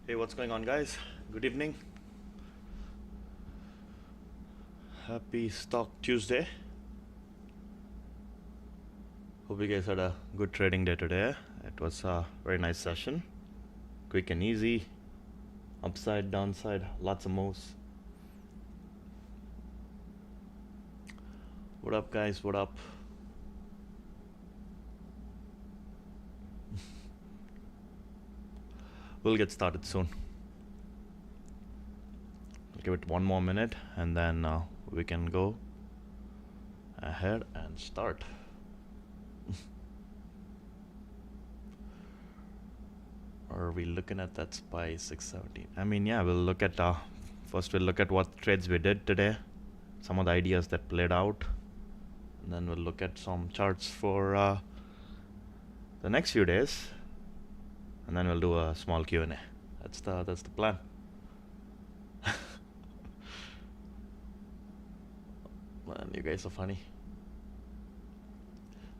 Hey, what's going on, guys? Good evening. Happy Stock Tuesday. Hope you guys had a good trading day today. It was a very nice session. Quick and easy. Upside, downside, lots of moves. What up, guys? What up? We'll get started soon. I'll give it one more minute and then we can go ahead and start. Are we looking at that SPY 617? I mean, yeah, we'll look at first we'll look at what trades we did today, some of the ideas that played out, and then we'll look at some charts for the next few days, and then we'll do a small Q&A. That's the plan. Man, you guys are funny.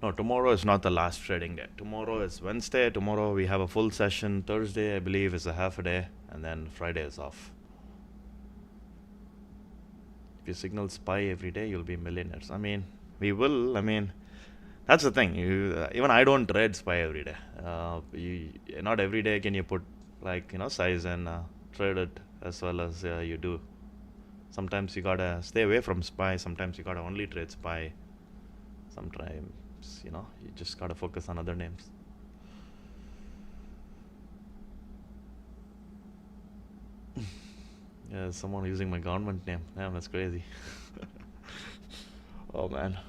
No, tomorrow is not the last trading day. Tomorrow is Wednesday. Tomorrow we have a full session. Thursday, I believe, is a half a day, and then Friday is off. If you signal SPY every day, you'll be millionaires. I mean, we will. I mean, that's the thing. Even I don't trade SPY every day. Not every day can you put size and trade it as well as you do. Sometimes you gotta stay away from SPY. Sometimes you gotta only trade SPY. Sometimes you just gotta focus on other names. Yeah, someone using my government name. Damn, that's crazy. Oh man.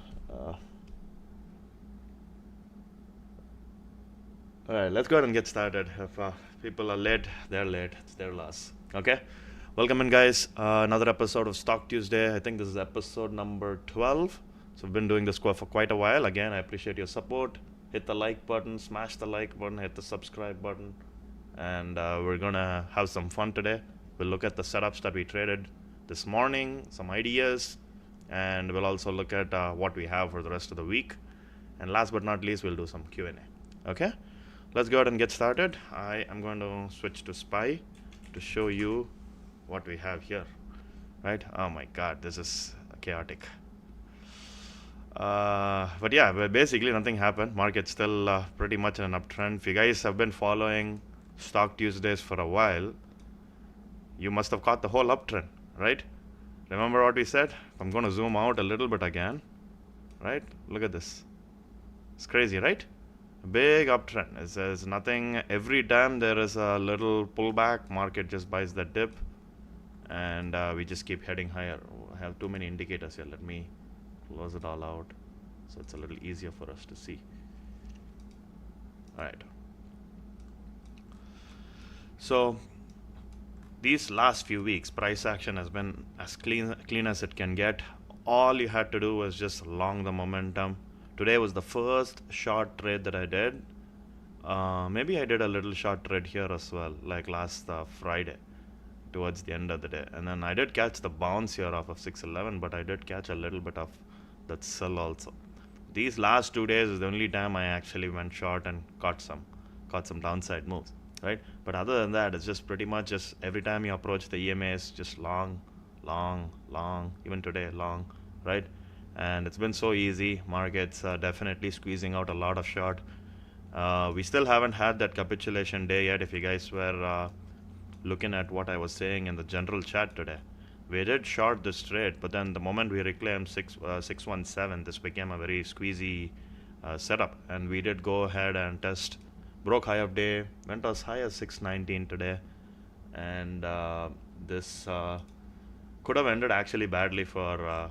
Alright, let's go ahead and get started. If people are late, they're late. It's their loss. Okay? Welcome in, guys. Another episode of Stock Tuesday. I think this is episode number 12. So we've been doing this for quite a while. Again, I appreciate your support. Hit the like button, smash the like button, hit the subscribe button. And we're going to have some fun today. We'll look at the setups that we traded this morning, some ideas, and we'll also look at what we have for the rest of the week. And last but not least, we'll do some Q&A. Okay? Let's go ahead and get started. I am going to switch to SPY to show you what we have here. Right? Oh my god, this is chaotic. But yeah, basically nothing happened. Market's still pretty much in an uptrend. If you guys have been following Stock Tuesdays for a while, you must have caught the whole uptrend, right? Remember what we said? I'm going to zoom out a little bit again, right? Look at this. It's crazy, right? Big uptrend. There's nothing. Every time there is a little pullback, market just buys that dip, and we just keep heading higher. I have too many indicators here. Let me close it all out so it's a little easier for us to see. All right. So these last few weeks, price action has been as clean as it can get. All you had to do was just long the momentum. Today was the first short trade that I did. Maybe I did a little short trade here as well, like last Friday towards the end of the day. And then I did catch the bounce here off of 611, but I did catch a little bit of that sell also. These last 2 days is the only time I actually went short and caught some downside moves, right? But other than that, it's just pretty much just every time you approach the EMAs, just long, even today, long, right? And it's been so easy. Markets definitely squeezing out a lot of short. We still haven't had that capitulation day yet. If you guys were looking at what I was saying in the general chat today, we did short this trade, but then the moment we reclaimed 617, this became a very squeezy setup, and we did go ahead and test, broke high of day, went as high as 619 today, and this could have ended actually badly for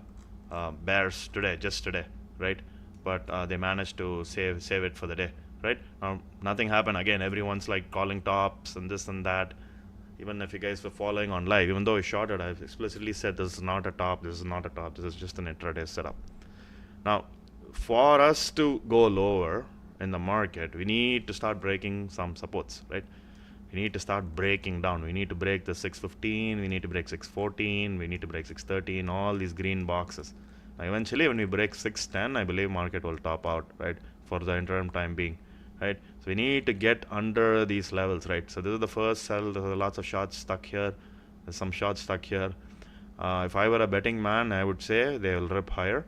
bears today, just today, right? But they managed to save it for the day, right? Nothing happened. Again, everyone's like calling tops and this and that. Even if you guys were following on live, even though I shorted, I've explicitly said this is not a top, this is not a top, this is just an intraday setup. Now, for us to go lower in the market, we need to start breaking some supports, right? We need to start breaking down. We need to break the 615, we need to break 614, we need to break 613, all these green boxes. Now, eventually, when we break 610, I believe market will top out, right, for the interim time being, right? So we need to get under these levels, right? So this is the first sell. There are lots of shorts stuck here. There's some shorts stuck here. If I were a betting man, I would say they will rip higher,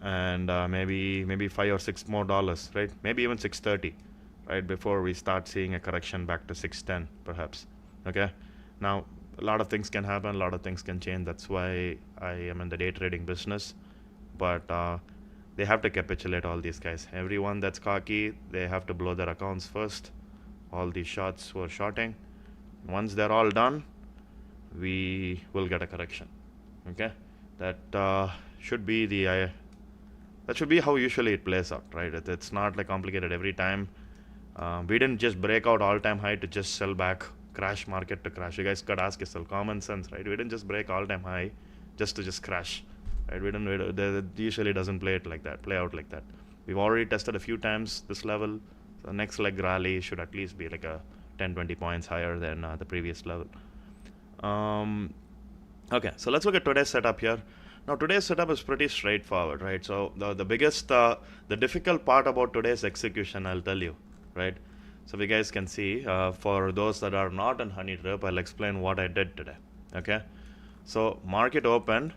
and maybe $5 or $6 more, right? Maybe even 630, right? Before we start seeing a correction back to 610, perhaps. Okay. Now a lot of things can happen. A lot of things can change. That's why I am in the day trading business. But they have to capitulate, all these guys. Everyone that's cocky, they have to blow their accounts first. All these shots who are shorting. Once they're all done, we will get a correction. Okay, that should be the that should be how usually it plays out, right? It's not like complicated every time. We didn't just break out all-time high to just sell back, crash market to crash. You guys could ask yourself, common sense, right? We didn't just break all-time high just to just crash, right? It usually doesn't play out like that. We've already tested a few times this level. So the next leg rally should at least be like a 10-20 points higher than the previous level. Okay, so let's look at today's setup here. Now today's setup is pretty straightforward, right? So the biggest, the difficult part about today's execution, I'll tell you, right? So if you guys can see, for those that are not in Honey Drip, I'll explain what I did today. Okay, so market opened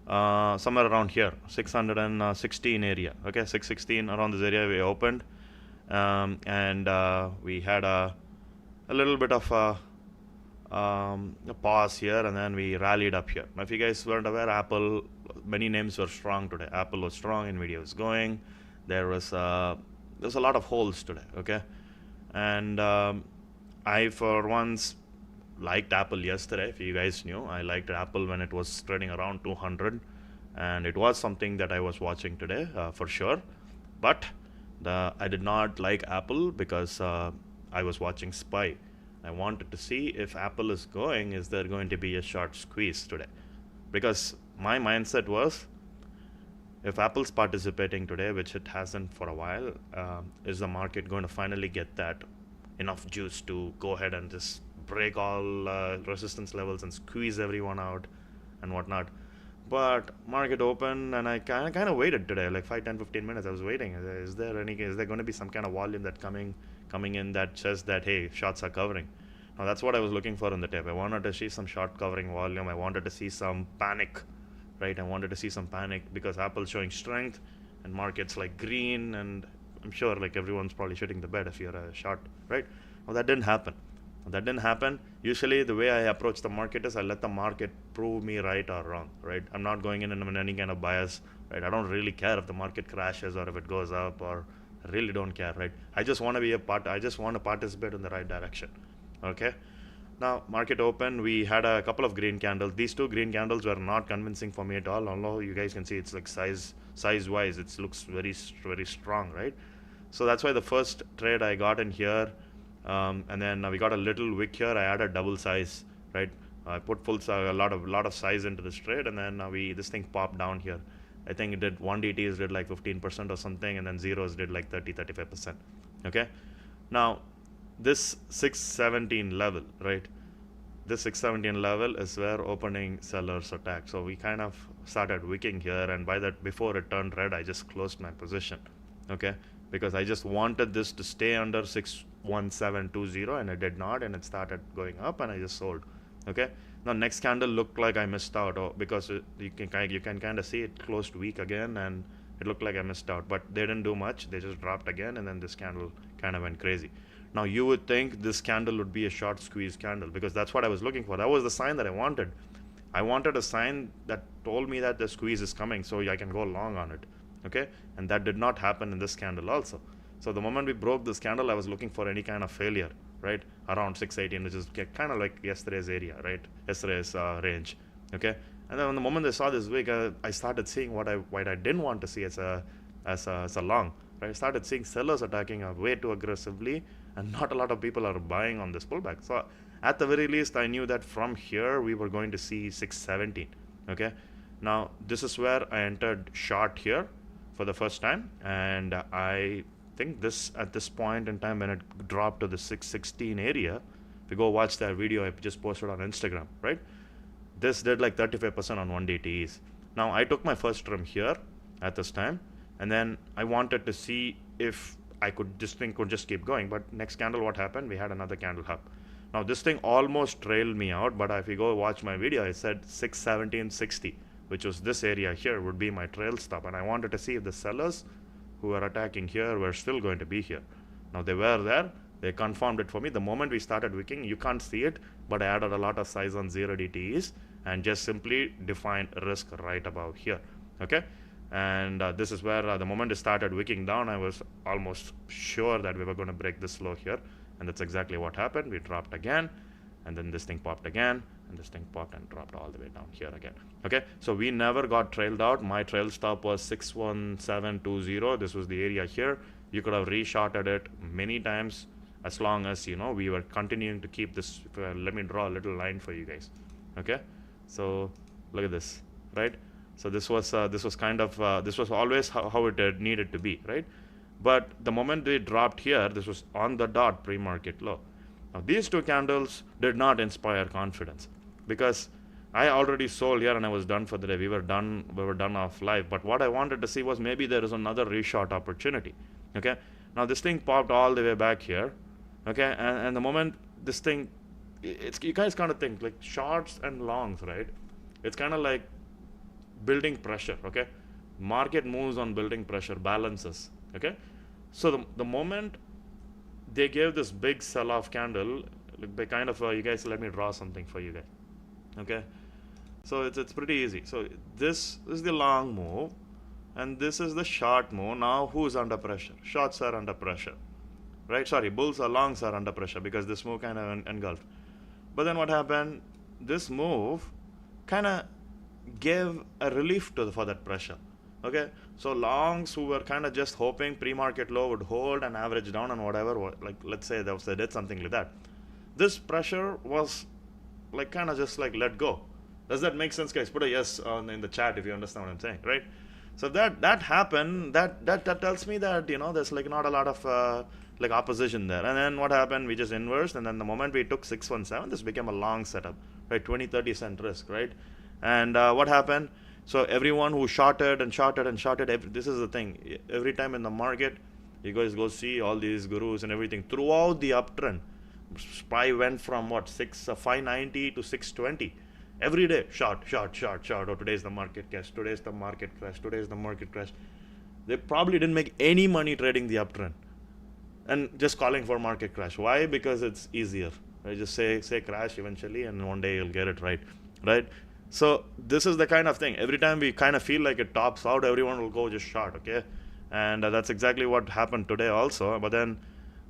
somewhere around here, 616 area. Okay, 616, around this area we opened, and we had a little bit of a pause here, and then we rallied up here. Now if you guys weren't aware, Apple, many names were strong today. Apple was strong, Nvidia was going. There was a lot of holes today. Okay, and I for once liked Apple yesterday. If you guys knew, I liked Apple when it was trading around 200, and it was something that I was watching today for sure. But I did not like Apple because I was watching SPY. I wanted to see if Apple is going, is there going to be a short squeeze today? Because my mindset was, if Apple's participating today, which it hasn't for a while, is the market going to finally get that enough juice to go ahead and just break all resistance levels and squeeze everyone out and whatnot? But market open, and I kind of waited today, like 5, 10, 15 minutes. I was waiting. Is there going to be some kind of volume that coming in that says that, hey, shots are covering? Now that's what I was looking for in the tape. I wanted to see some short covering volume. I wanted to see some panic, right? I wanted to see some panic because Apple's showing strength and market's like green, and I'm sure like everyone's probably shitting the bed if you're a short, right? Well, that didn't happen. Usually the way I approach the market is I let the market prove me right or wrong, right? I'm not going in any kind of bias, right? I don't really care if the market crashes or if it goes up, or I really don't care, right? I just want to be I just want to participate in the right direction. Okay. Now market open, we had a couple of green candles. These two green candles were not convincing for me at all. Although you guys can see it's like size wise, it looks very strong, right? So that's why the first trade I got in here. And then we got a little wick here. I added double size, right? I put a lot of size into this trade, and then this thing popped down here. I think it did 1DTs did like 15% or something, and then zeros did like 35%. Okay, now this 617 level, right? This 617 level is where opening sellers attack. So we kind of started wicking here, and before it turned red, I just closed my position. Okay, because I just wanted this to stay under 61720, and it did not, and it started going up, and I just sold. Okay, now next candle looked like I missed out, because you can kind of see it closed weak again, and it looked like I missed out, but they didn't do much. They just dropped again, and then this candle kind of went crazy. Now you would think this candle would be a short squeeze candle, because that's what I was looking for. That was the sign that I wanted. I wanted a sign that told me that the squeeze is coming, so I can go long on it. Okay, and that did not happen in this candle also. So the moment we broke this candle, I was looking for any kind of failure, right, around 618, which is kind of like yesterday's area, right, yesterday's range. Okay, and then the moment I saw this wick, I started seeing what I didn't want to see as a long, right? I started seeing sellers attacking way too aggressively, and not a lot of people are buying on this pullback. So at the very least, I knew that from here we were going to see 617. Okay, now this is where I entered short here for the first time, and I think at this point in time, when it dropped to the 616 area, if you go watch that video I just posted on Instagram, right, this did like 35% on 1DTEs. Now I took my first trim here at this time, and then I wanted to see if this thing could just keep going. But next candle, what happened? We had another candle up. Now this thing almost trailed me out, but if you go watch my video, I said 617.60, which was this area here, would be my trail stop, and I wanted to see if the sellers who were attacking here were still going to be here. Now they were there. They confirmed it for me. The moment we started wicking, you can't see it, but I added a lot of size on 0 DTEs and just simply defined risk right about here. Okay, and this is where the moment it started wicking down, I was almost sure that we were going to break this low here, and that's exactly what happened. We dropped again, and then this thing popped again, and this thing popped and dropped all the way down here again. Okay, so we never got trailed out. My trail stop was 61720. This was the area here. You could have reshotted it many times, as long as we were continuing to keep this. Let me draw a little line for you guys. Okay, so look at this, right? So this was kind of this was always how it needed to be, right? But the moment they dropped here, this was on the dot pre-market low. Now these two candles did not inspire confidence, because I already sold here and I was done for the day. We were done off live. But what I wanted to see was maybe there is another reshot opportunity. Okay, now this thing popped all the way back here. Okay, and the moment this thing, you guys kind of think like shorts and longs, right? It's kind of like building pressure. Okay, market moves on building pressure, balances. Okay, so the moment they gave this big sell-off candle, they kind of you guys, let me draw something for you guys. Okay, so it's pretty easy. So this is the long move, and this is the short move. Now who's under pressure? Shorts are under pressure, right? Sorry, bulls or longs are under pressure, because this move kind of engulfed. But then what happened? This move kind of gave a relief for that pressure. Okay, so longs who were kind of just hoping pre-market low would hold and average down and whatever, like let's say they did something like that. This pressure was like kind of just like let go. Does that make sense, guys? Put a yes in the chat if you understand what I'm saying, right? So that happened. That tells me that there's like not a lot of like opposition there. And then what happened? We just inversed, and then the moment we took 617, this became a long setup, right? 20-30 cent risk, right? And what happened? So everyone who shorted and shorted and shorted, this is the thing. Every time in the market, you guys go see all these gurus and everything. Throughout the uptrend, SPY went from what 590 to 620. Every day, short. Oh, today's the market crash. Today's the market crash. Today's the market crash. They probably didn't make any money trading the uptrend, and just calling for market crash. Why? Because it's easier. Right? Just say crash eventually, and one day you'll get it right, right? So this is the kind of thing. Every time we kind of feel like it tops out, everyone will go just short, okay? And that's exactly what happened today also. But then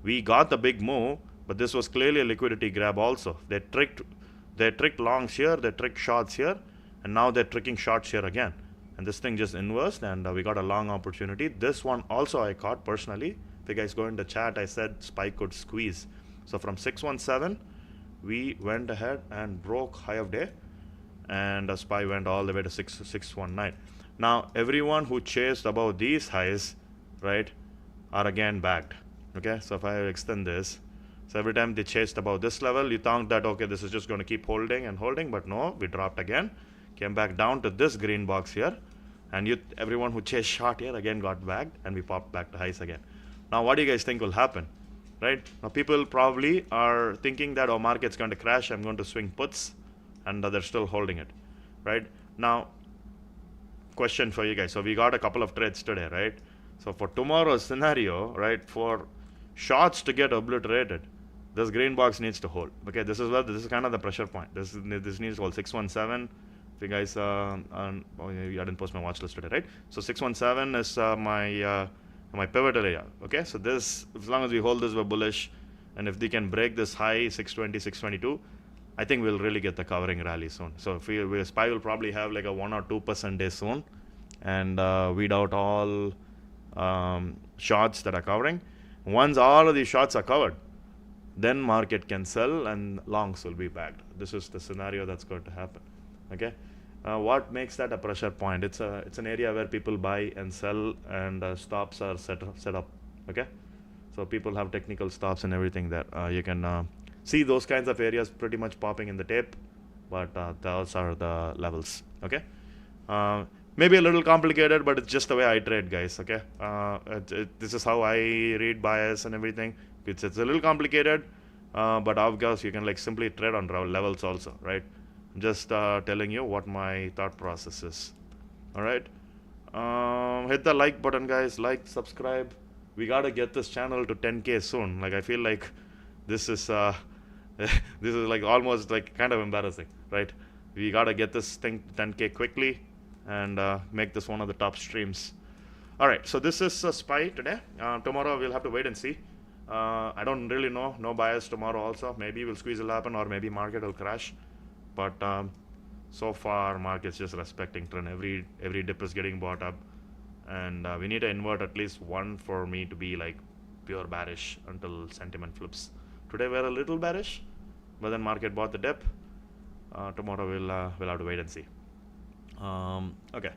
we got the big move, but this was clearly a liquidity grab also. They tricked longs here, they tricked shorts here, and now they're tricking shorts here again. And this thing just inversed, and we got a long opportunity. This one also I caught personally. If you guys go in the chat, I said SPY could squeeze. So from 617, we went ahead and broke high of day, and SPY went all the way to 619. Now everyone who chased above these highs, right, are again backed. Okay, so if I extend this, so every time they chased above this level, you thought that okay, this is just going to keep holding and holding, but no, we dropped again, came back down to this green box here, and everyone who chased short here again got backed, and we popped back to highs again. Now what do you guys think will happen? Right, now people probably are thinking that market's going to crash, I'm going to swing puts, and they're still holding it. Right, now question for you guys. So we got a couple of trades today, right? So for tomorrow's scenario, right, for shorts to get obliterated, this green box needs to hold. Okay, this is kind of the pressure point. This needs to hold 617. If you guys I didn't post my watch list today, right? So 617 is my pivotal area. Okay, so this, as long as we hold this, we're bullish, and if they can break this high 620, 622, I think we'll really get the covering rally soon. So if SPY will probably have like a 1 or 2% day soon, and weed out all shorts that are covering. Once all of these shorts are covered, then market can sell and longs will be backed. This is the scenario that's going to happen. Okay, what makes that a pressure point? It's an area where people buy and sell, and stops are set up. Okay, so people have technical stops and everything there. You can see those kinds of areas pretty much popping in the tape, but those are the levels. Okay, maybe a little complicated, but it's just the way I trade, guys. Okay, this is how I read bias and everything. It's a little complicated, but of course you can like simply trade on levels also, right? Just telling you what my thought process is. All right. Hit the like button, guys. Like, subscribe. We gotta get this channel to 10K soon. Like I feel like this is this is like almost like kind of embarrassing, right? We gotta get this thing 10K quickly and make this one of the top streams. All right, so this is a SPY today. Tomorrow we'll have to wait and see. I don't really know. No bias tomorrow also. Maybe we'll squeeze will happen or maybe market will crash. But so far market's just respecting trend. Every dip is getting bought up. And we need to invert at least one for me to be like pure bearish until sentiment flips. Today we're a little bearish, but then market bought the dip. Tomorrow we'll have to wait and see. Okay,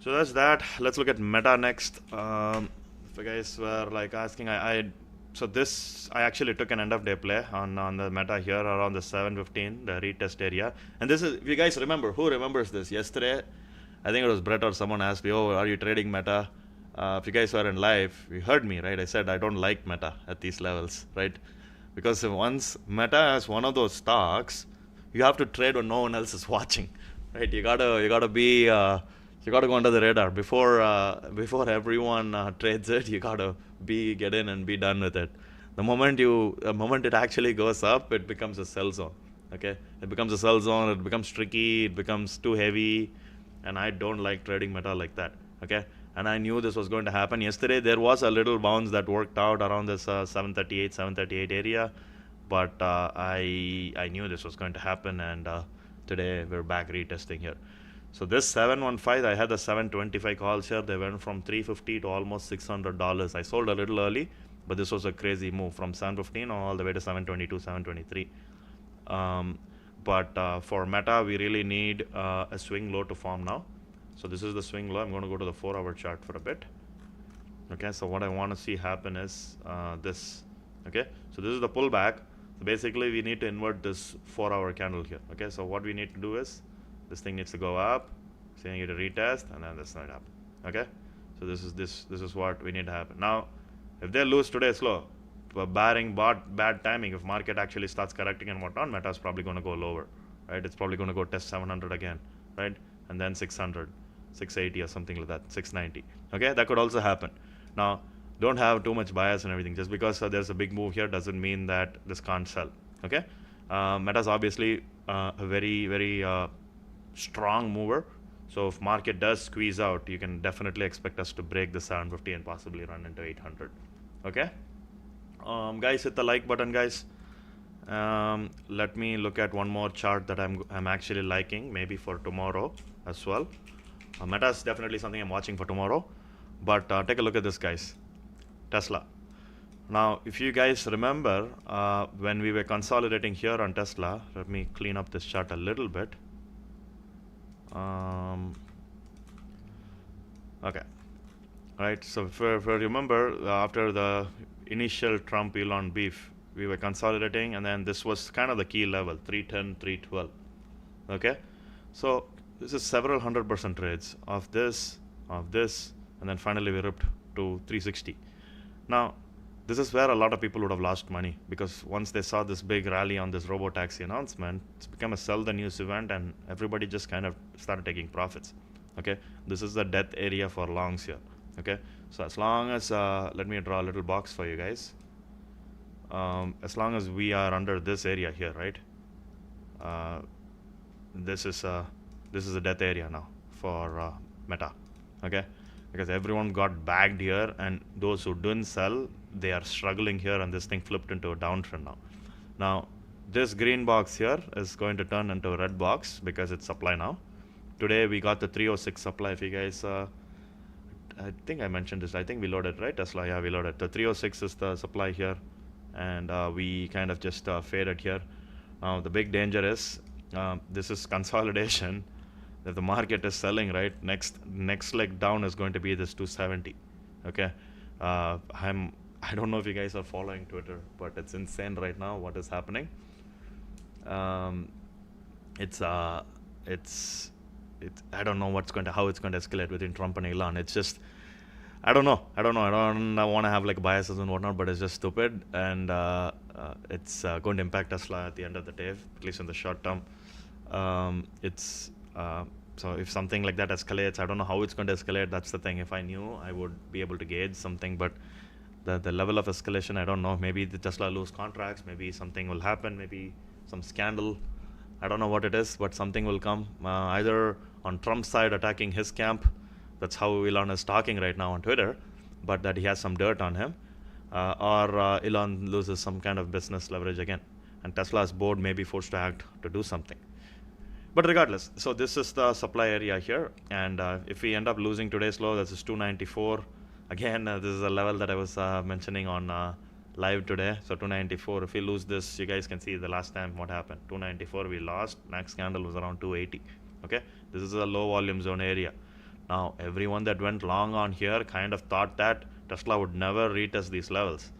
so that's that. Let's look at Meta next. If you guys were like asking, so this I actually took an end of day play on the Meta here around the 715, the retest area. And this is, if you guys remember, who remembers this? Yesterday, I think it was Brett or someone asked me, "Oh, are you trading Meta?" If you guys were in live, you heard me, right? I said I don't like Meta at these levels, right? Because once Meta is one of those stocks, you have to trade when no one else is watching, right? You gotta be you gotta go under the radar before everyone trades it. You gotta get in and be done with it. The moment it actually goes up, it becomes a sell zone. Okay, it becomes a sell zone. It becomes tricky. It becomes too heavy, and I don't like trading Meta like that. Okay, and I knew this was going to happen. Yesterday there was a little bounce that worked out around this 738 area, but I knew this was going to happen, and today we're back retesting here. So this 715, I had the 725 calls here. They went from $350 to almost $600. I sold a little early, but this was a crazy move from 715 all the way to 722, 723. But for Meta, we really need a swing low to form now. So this is the swing low. I'm going to go to the 4-hour chart for a bit. Okay, so what I want to see happen is this. Okay, so this is the pullback. So basically, we need to invert this 4-hour candle here. Okay, so what we need to do is this thing needs to go up, saying it to retest, and then this side up. Okay, so this is what we need to happen. Now, if they lose today slow, barring bad timing, if market actually starts correcting and whatnot, Meta is probably going to go lower, right? It's probably going to go test 700 again, right? And then 600, 680 or something like that, 690. Okay, that could also happen. Now, don't have too much bias and everything. Just because there's a big move here doesn't mean that this can't sell. Okay, Meta is obviously a very strong mover. So if market does squeeze out, you can definitely expect us to break the 750 and possibly run into 800. Okay, guys, hit the like button, guys. Let me look at one more chart that I'm actually liking, maybe for tomorrow as well. Meta is definitely something I'm watching for tomorrow. But take a look at this, guys. Tesla. Now, if you guys remember, when we were consolidating here on Tesla, let me clean up this chart a little bit. Okay, right. So if you remember, after the initial Trump-Elon beef, we were consolidating, and then this was kind of the key level, 310, 312. Okay, so this is several 100% trades of this, and then finally we ripped to 360. Now, this is where a lot of people would have lost money, because once they saw this big rally on this robo-taxi announcement, it's become a sell the news event, and everybody just kind of started taking profits. Okay, this is the death area for longs here. Okay, so as long as let me draw a little box for you guys. As long as we are under this area here, right? This is a death area now for Meta. Okay, because everyone got bagged here, and those who didn't sell, they are struggling here, and this thing flipped into a downtrend now. Now, this green box here is going to turn into a red box because it's supply now. Today we got the 306 supply. If you guys, I think I mentioned this. I think we loaded, right? Tesla, yeah, we loaded. The 306 is the supply here, and we kind of just faded here. Now, the big danger is this is consolidation. If the market is selling, right, next leg down is going to be this 270. Okay, I don't know if you guys are following Twitter, but it's insane right now what is happening. It's I don't know how it's going to escalate between Trump and Elon. It's just, I don't know. I don't know. I don't want to have like biases and whatnot, but it's just stupid, and it's going to impact Tesla at the end of the day, at least in the short term. It's So if something like that escalates, I don't know how it's going to escalate. That's the thing. If I knew, I would be able to gauge something, but the level of escalation, I don't know. Maybe the Tesla lose contracts. Maybe something will happen. Maybe some scandal. I don't know what it is, but something will come. Either on Trump's side attacking his camp. That's how Elon is talking right now on Twitter, but that he has some dirt on him, or Elon loses some kind of business leverage again, and Tesla's board may be forced to act to do something. But regardless, so this is the supply area here, and if we end up losing today's low, this is 294. Again, this is a level that I was mentioning on live today. So 294. If we lose this, you guys can see the last time what happened. 294 we lost. Next candle was around 280. Okay, this is a low volume zone area. Now, everyone that went long on here kind of thought that Tesla would never retest these levels.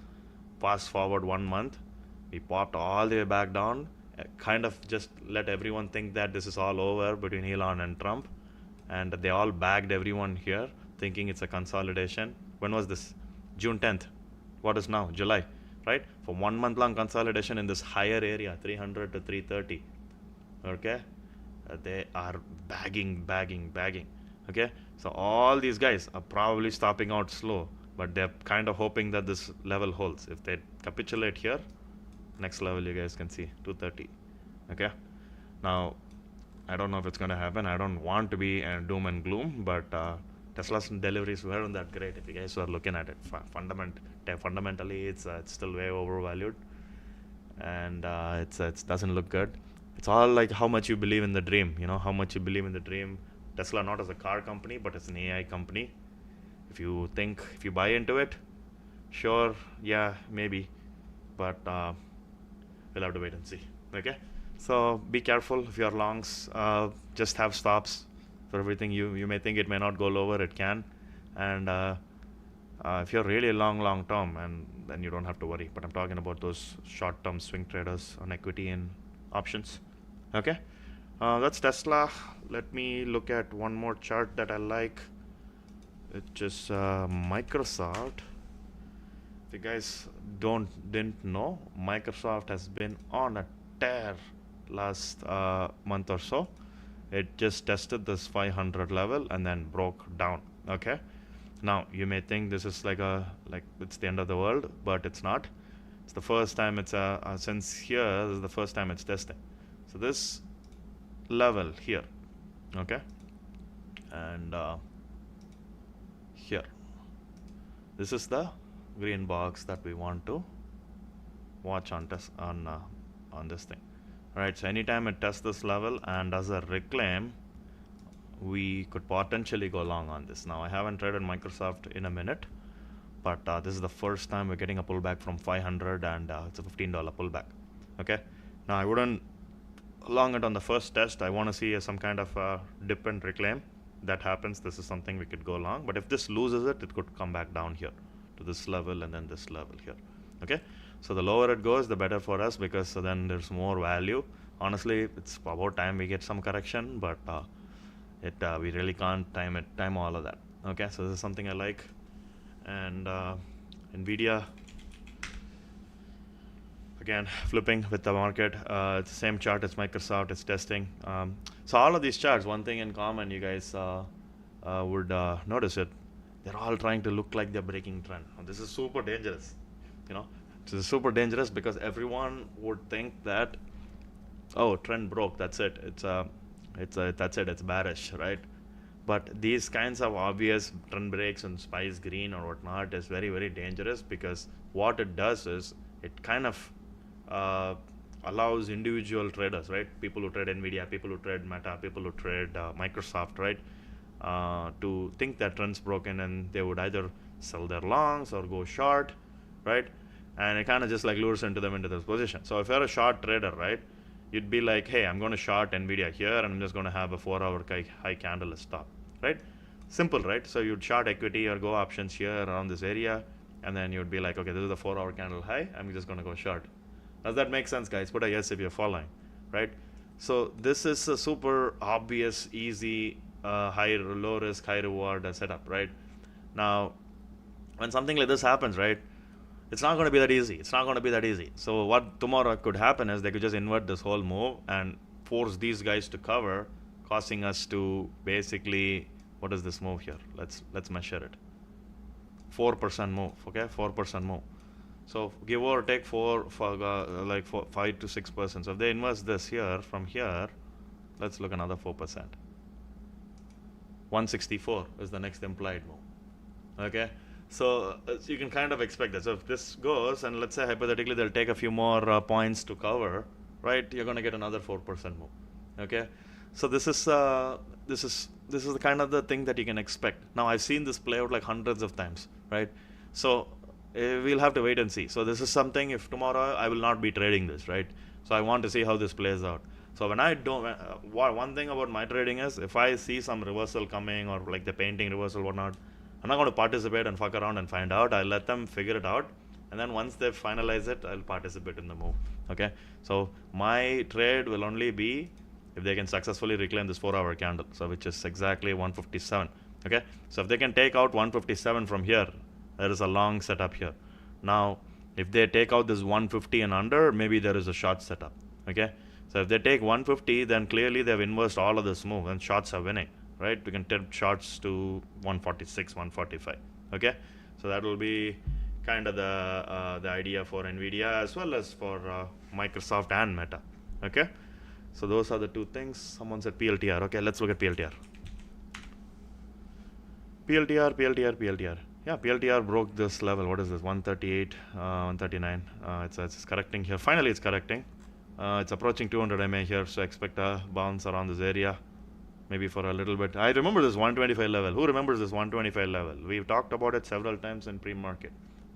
Fast forward 1 month, we popped all the way back down, kind of just let everyone think that this is all over between Elon and Trump, and they all bagged everyone here, thinking it's a consolidation. When was this? June 10th. What is now? July, right? For 1 month long consolidation in this higher area, 300 to 330. Okay? They are bagging. Okay, so all these guys are probably stopping out slow, but they're kind of hoping that this level holds. If they capitulate here, next level you guys can see 230. Okay, now I don't know if it's going to happen. I don't want to be doom and gloom, but Tesla's deliveries weren't that great. If you guys are looking at it, fundamentally it's still way overvalued, and it doesn't look good. It's all like how much you believe in the dream. How much you believe in the dream. Tesla not as a car company, but as an AI company. If you buy into it, sure, yeah, maybe, but we'll have to wait and see. Okay, so be careful if you're longs. Just have stops for everything. You may think it may not go lower, it can, and if you're really long term, and then you don't have to worry. But I'm talking about those short term swing traders on equity and options. Okay. That's Tesla. Let me look at one more chart that I like. It's just Microsoft. If you guys didn't know, Microsoft has been on a tear last month or so. It just tested this 500 level and then broke down. Okay. Now you may think this is like it's the end of the world, but it's not. It's the first time it's since here. This is the first time it's testing. So this level here, okay, and here, this is the green box that we want to watch on this thing. All right, so anytime it tests this level and does a reclaim, we could potentially go long on this. Now I haven't traded Microsoft in a minute, but this is the first time we're getting a pullback from 500, and it's a $15 pullback. Okay, now I wouldn't long it on the first test. I want to see some kind of dip and reclaim. That happens, this is something we could go long, but if this loses it could come back down here to this level and then this level here. Okay, so the lower it goes, the better for us, because then there's more value. Honestly, it's about time we get some correction, but we really can't time all of that. Okay, so this is something I like. And Nvidia, again, flipping with the market. It's the same chart as Microsoft. It's testing. So all of these charts, one thing in common, you guys would notice it. They're all trying to look like they're breaking trend. Now, this is super dangerous. This is super dangerous because everyone would think that, oh, trend broke. That's it. That's it. It's bearish, right? But these kinds of obvious trend breaks and spice green or whatnot is very, very dangerous, because what it does is it kind of allows individual traders, right? People who trade Nvidia, people who trade Meta, people who trade Microsoft, right? To think that trend's broken, and they would either sell their longs or go short, right? And it kind of just like lures them into this position. So if you're a short trader, right, you'd be like, hey, I'm going to short Nvidia here, and I'm just going to have a 4-hour high candle as stop, right? Simple, right? So you'd short equity or go options here around this area, and then you'd be like, okay, this is the 4-hour candle high, I'm just going to go short. Does that make sense, guys? Put a yes if you're following, right? So this is a super obvious, easy, high, low risk, high reward setup, right? Now, when something like this happens, right, it's not going to be that easy. It's not going to be that easy. So what tomorrow could happen is they could just invert this whole move and force these guys to cover, causing us to basically, what is this move here? Let's measure it. 4% move. Okay, 4% move. So give or take like 5 to 6%. So if they invest this here from here, let's look another 4%. 164 is the next implied move. Okay, so you can kind of expect that. So if this goes, and let's say hypothetically they'll take a few more points to cover, right? You're going to get another 4% move. Okay, so this is the kind of the thing that you can expect. Now I've seen this play out like hundreds of times, right? So we'll have to wait and see. So this is something, if tomorrow I will not be trading this, right? So I want to see how this plays out. So when I don't, one thing about my trading is if I see some reversal coming or like the painting reversal, whatnot, I'm not going to participate and fuck around and find out. I'll let them figure it out, and then once they finalize it, I'll participate in the move. Okay, so my trade will only be if they can successfully reclaim this 4-hour candle, so which is exactly 157. Okay, so if they can take out 157 from here, there is a long setup here. Now if they take out this 150 and under, maybe there is a short setup. Okay, so if they take 150, then clearly they've inversed all of this move and shorts are winning, right? We can take shorts to 146, 145. Okay, so that will be kind of the idea for Nvidia as well as for Microsoft and Meta. Okay, so those are the two things. Someone said PLTR. Okay, let's look at PLTR. PLTR. Yeah, PLTR broke this level. What is this? 138, 139. It's correcting here. Finally, it's correcting. It's approaching 200 MA here, so expect a bounce around this area, maybe for a little bit. I remember this 125 level. Who remembers this 125 level? We've talked about it several times in pre-market.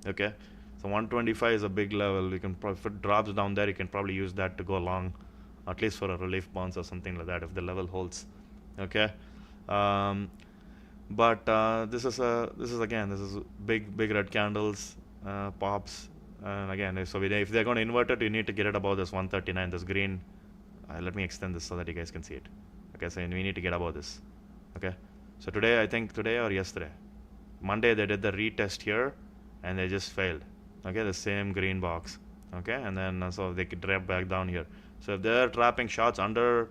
Okay, so 125 is a big level. You can if it drops down there, you can probably use that to go long, at least for a relief bounce or something like that if the level holds. Okay, but this is big red candles, pops, and again, if they're going to invert it, you need to get it above this 139, this green. Let me extend this so that you guys can see it. Okay, so we need to get above this. Okay, so today, I think today or yesterday, Monday, they did the retest here and they just failed. Okay, the same green box. Okay, and then so they could drop back down here. So if they're trapping shots under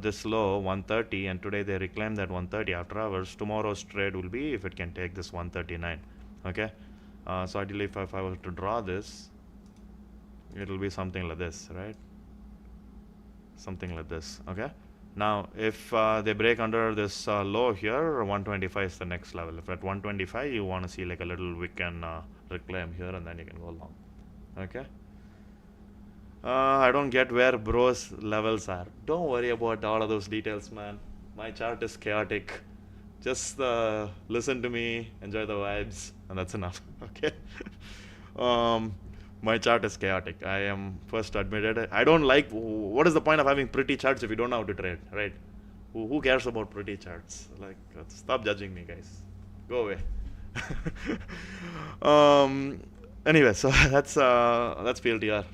this low 130, and today they reclaim that 130 after hours, tomorrow's trade will be if it can take this 139. Okay, so ideally if I were to draw this, it'll be something like this, right? Something like this. Okay, now if they break under this low here, 125 is the next level. If at 125 you want to see like a little wick and reclaim here, and then you can go long. Okay, I don't get where bros levels are. Don't worry about all of those details, man. My chart is chaotic. Just listen to me, enjoy the vibes, and that's enough. Okay. My chart is chaotic. I am first to admit it. I don't like. What is the point of having pretty charts if you don't know how to trade, right? Who cares about pretty charts? Like, stop judging me, guys. Go away. Anyway, so that's PLTR.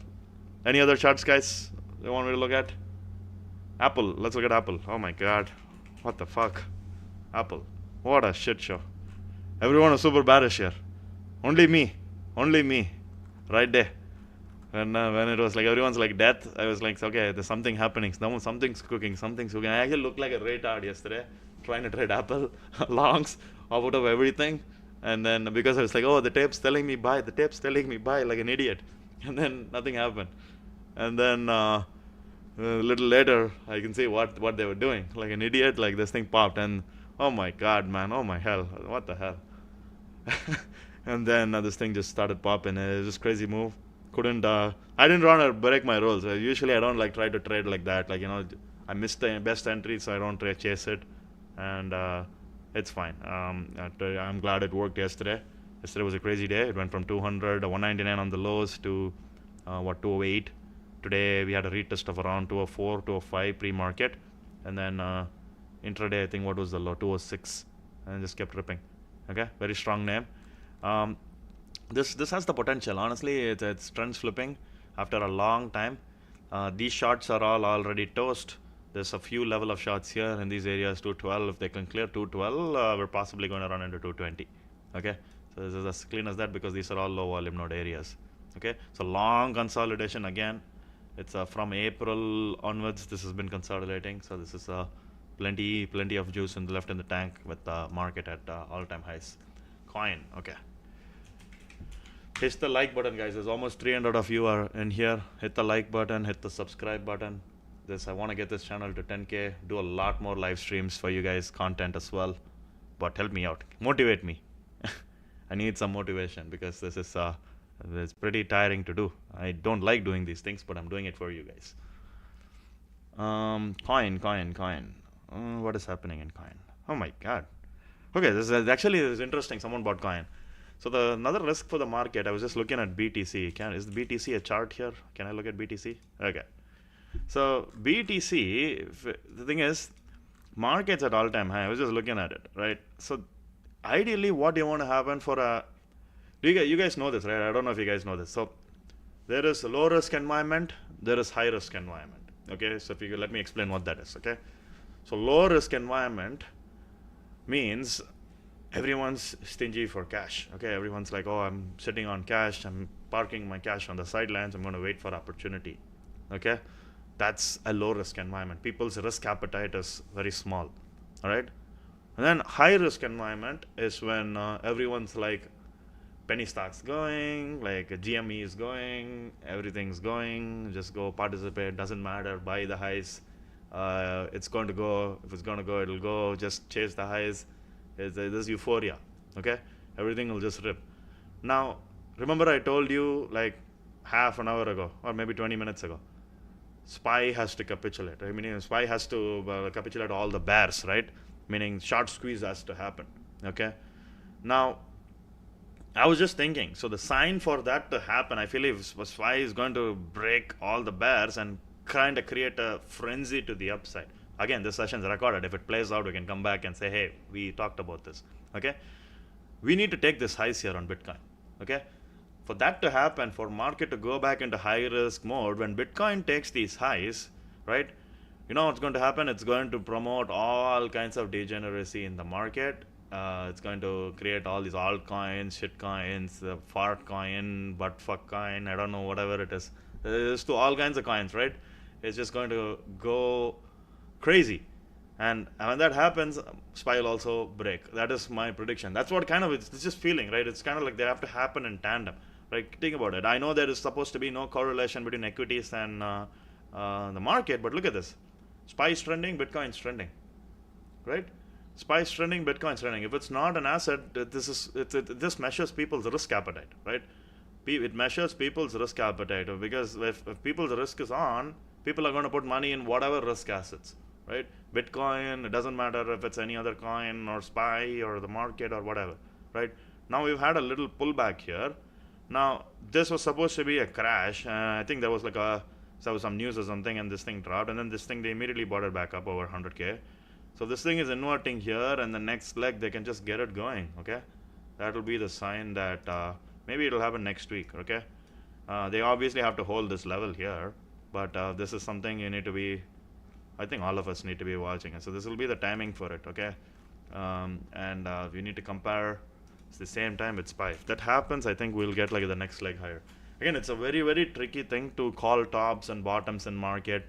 Any other charts, guys, you want me to look at? Apple. Let's look at Apple. Oh my God, what the fuck? Apple. What a shit show. Everyone is super bearish here. Only me. Right there. When it was like everyone's like death, I was like, okay, there's something happening. Something's cooking. I actually looked like a retard yesterday, trying to trade Apple longs out of everything. And then because I was like, oh, the tape's telling me buy, like an idiot. And then nothing happened. And then a little later, I can see what they were doing. Like an idiot, like this thing popped. And oh my God, man. Oh my hell. What the hell? And then this thing just started popping. It was just crazy move. I didn't want to break my rules. Usually I don't like try to trade like that. Like, I missed the best entry, so I don't chase it. And it's fine. I'm glad it worked yesterday. Yesterday was a crazy day. It went from 200, 199 on the lows to 208. Today we had a retest of around 204, 205 pre-market, and then intraday I think what was the low, 206, and just kept ripping. Okay, very strong name. This has the potential. Honestly, it's trends flipping after a long time. These shorts are all already toast. There's a few level of shorts here in these areas. 212. If they can clear 212, we're possibly going to run into 220. Okay, so this is as clean as that because these are all low volume node areas. Okay, so long consolidation again. It's from April onwards. This has been consolidating. So this is plenty of juice in the left in the tank with the market at all-time highs. Coin. Okay. Hit the like button, guys. There's almost 300 of you are in here. Hit the like button, hit the subscribe button. I want to get this channel to 10K, do a lot more live streams for you guys, content as well. But help me out, motivate me. I need some motivation because this is it's pretty tiring to do. I don't like doing these things, but I'm doing it for you guys. Coin. What is happening in coin? Oh my god. Okay, this is interesting. Someone bought coin. So another risk for the market, I was just looking at BTC. Is the BTC a chart here? Can I look at BTC? Okay. So BTC, the thing is, market's at all-time high. I was just looking at it, right? So ideally, what do you want to happen for a... You guys know this, right? I don't know if you guys know this. So there is a low-risk environment. There is high-risk environment. Okay, so if you let me explain what that is, okay? So low-risk environment means everyone's stingy for cash. Okay, everyone's like, oh, I'm sitting on cash, I'm parking my cash on the sidelines, I'm going to wait for opportunity. Okay, that's a low risk environment. People's risk appetite is very small. All right, and then high risk environment is when everyone's like, penny stocks going, like GME is going, everything's going, just go participate, doesn't matter, buy the highs. It's going to go. If it's going to go, it'll go. Just chase the highs. There's euphoria. Okay, everything will just rip. Now, remember I told you like half an hour ago or maybe 20 minutes ago, SPY has to capitulate. I mean, SPY has to capitulate all the bears, right? Meaning short squeeze has to happen. Okay, now I was just thinking, so the sign for that to happen, I feel if SPY is going to break all the bears and kind of create a frenzy to the upside. Again, this session's recorded. If it plays out, we can come back and say, hey, we talked about this. Okay, we need to take this highs here on Bitcoin. Okay, for that to happen, for market to go back into high risk mode, when Bitcoin takes these highs, right, you know what's going to happen? It's going to promote all kinds of degeneracy in the market. It's going to create all these altcoins, shit coins, fart coin, buttfuck coin, I don't know, whatever it is. There's to all kinds of coins, right? It's just going to go crazy. And when that happens, SPY will also break. That is my prediction. That's what kind of, it's just feeling, right? It's kind of like they have to happen in tandem. Right? Think about it. I know there is supposed to be no correlation between equities and the market, but look at this. SPY is trending, Bitcoin is trending. Right? SPY is trending, Bitcoin is trending. If it's not an asset, this measures people's risk appetite, right? It measures people's risk appetite because if people's risk is on, people are going to put money in whatever risk assets, right? Bitcoin, it doesn't matter if it's any other coin or SPY or the market or whatever, right? Now we've had a little pullback here. Now this was supposed to be a crash. I think there was some news or something, and this thing dropped, and then this thing they immediately brought it back up over 100K. So this thing is inverting here, and the next leg they can just get it going. Okay, that will be the sign that maybe it'll happen next week. Okay, they obviously have to hold this level here, but this is something you need to be, I think all of us need to be watching. And so this will be the timing for it. Okay, and we need to compare. It's the same time with SPY. If that happens, I think we'll get like the next leg higher. Again, it's a very, very tricky thing to call tops and bottoms in market.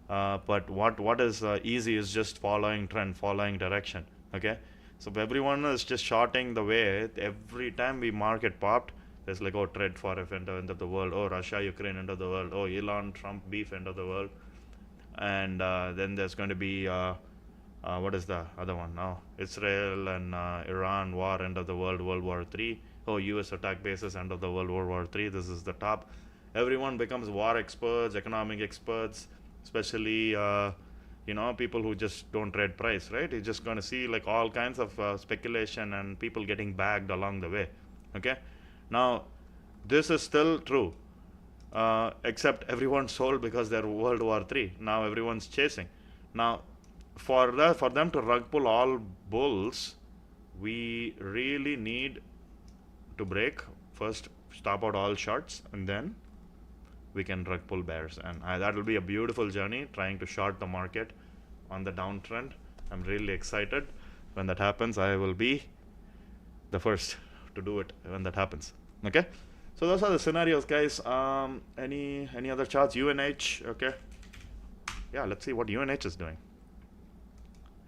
But what is easy is just following trend, following direction. Okay, so if everyone is just shorting the way, every time we market popped, there's like, oh, trade for end of the world, oh, Russia Ukraine end of the world, oh, Elon Trump beef end of the world, and then there's going to be what is the other one now? Israel and Iran war end of the world, World War III. Oh, US attack bases end of the world, World War III. This is the top. Everyone becomes war experts, economic experts, especially people who just don't trade price, right? You're just going to see like all kinds of speculation and people getting bagged along the way. Okay, now this is still true, except everyone sold because they're World War III. Now everyone's chasing. Now for them to rug pull all bulls, we really need to break first, stop out all shorts, and then we can rug pull bears, and that will be a beautiful journey trying to short the market on the downtrend. I'm really excited. When that happens, I will be the first to do it when that happens. Okay, so those are the scenarios, guys. Any other charts? UNH. Okay, yeah, let's see what UNH is doing.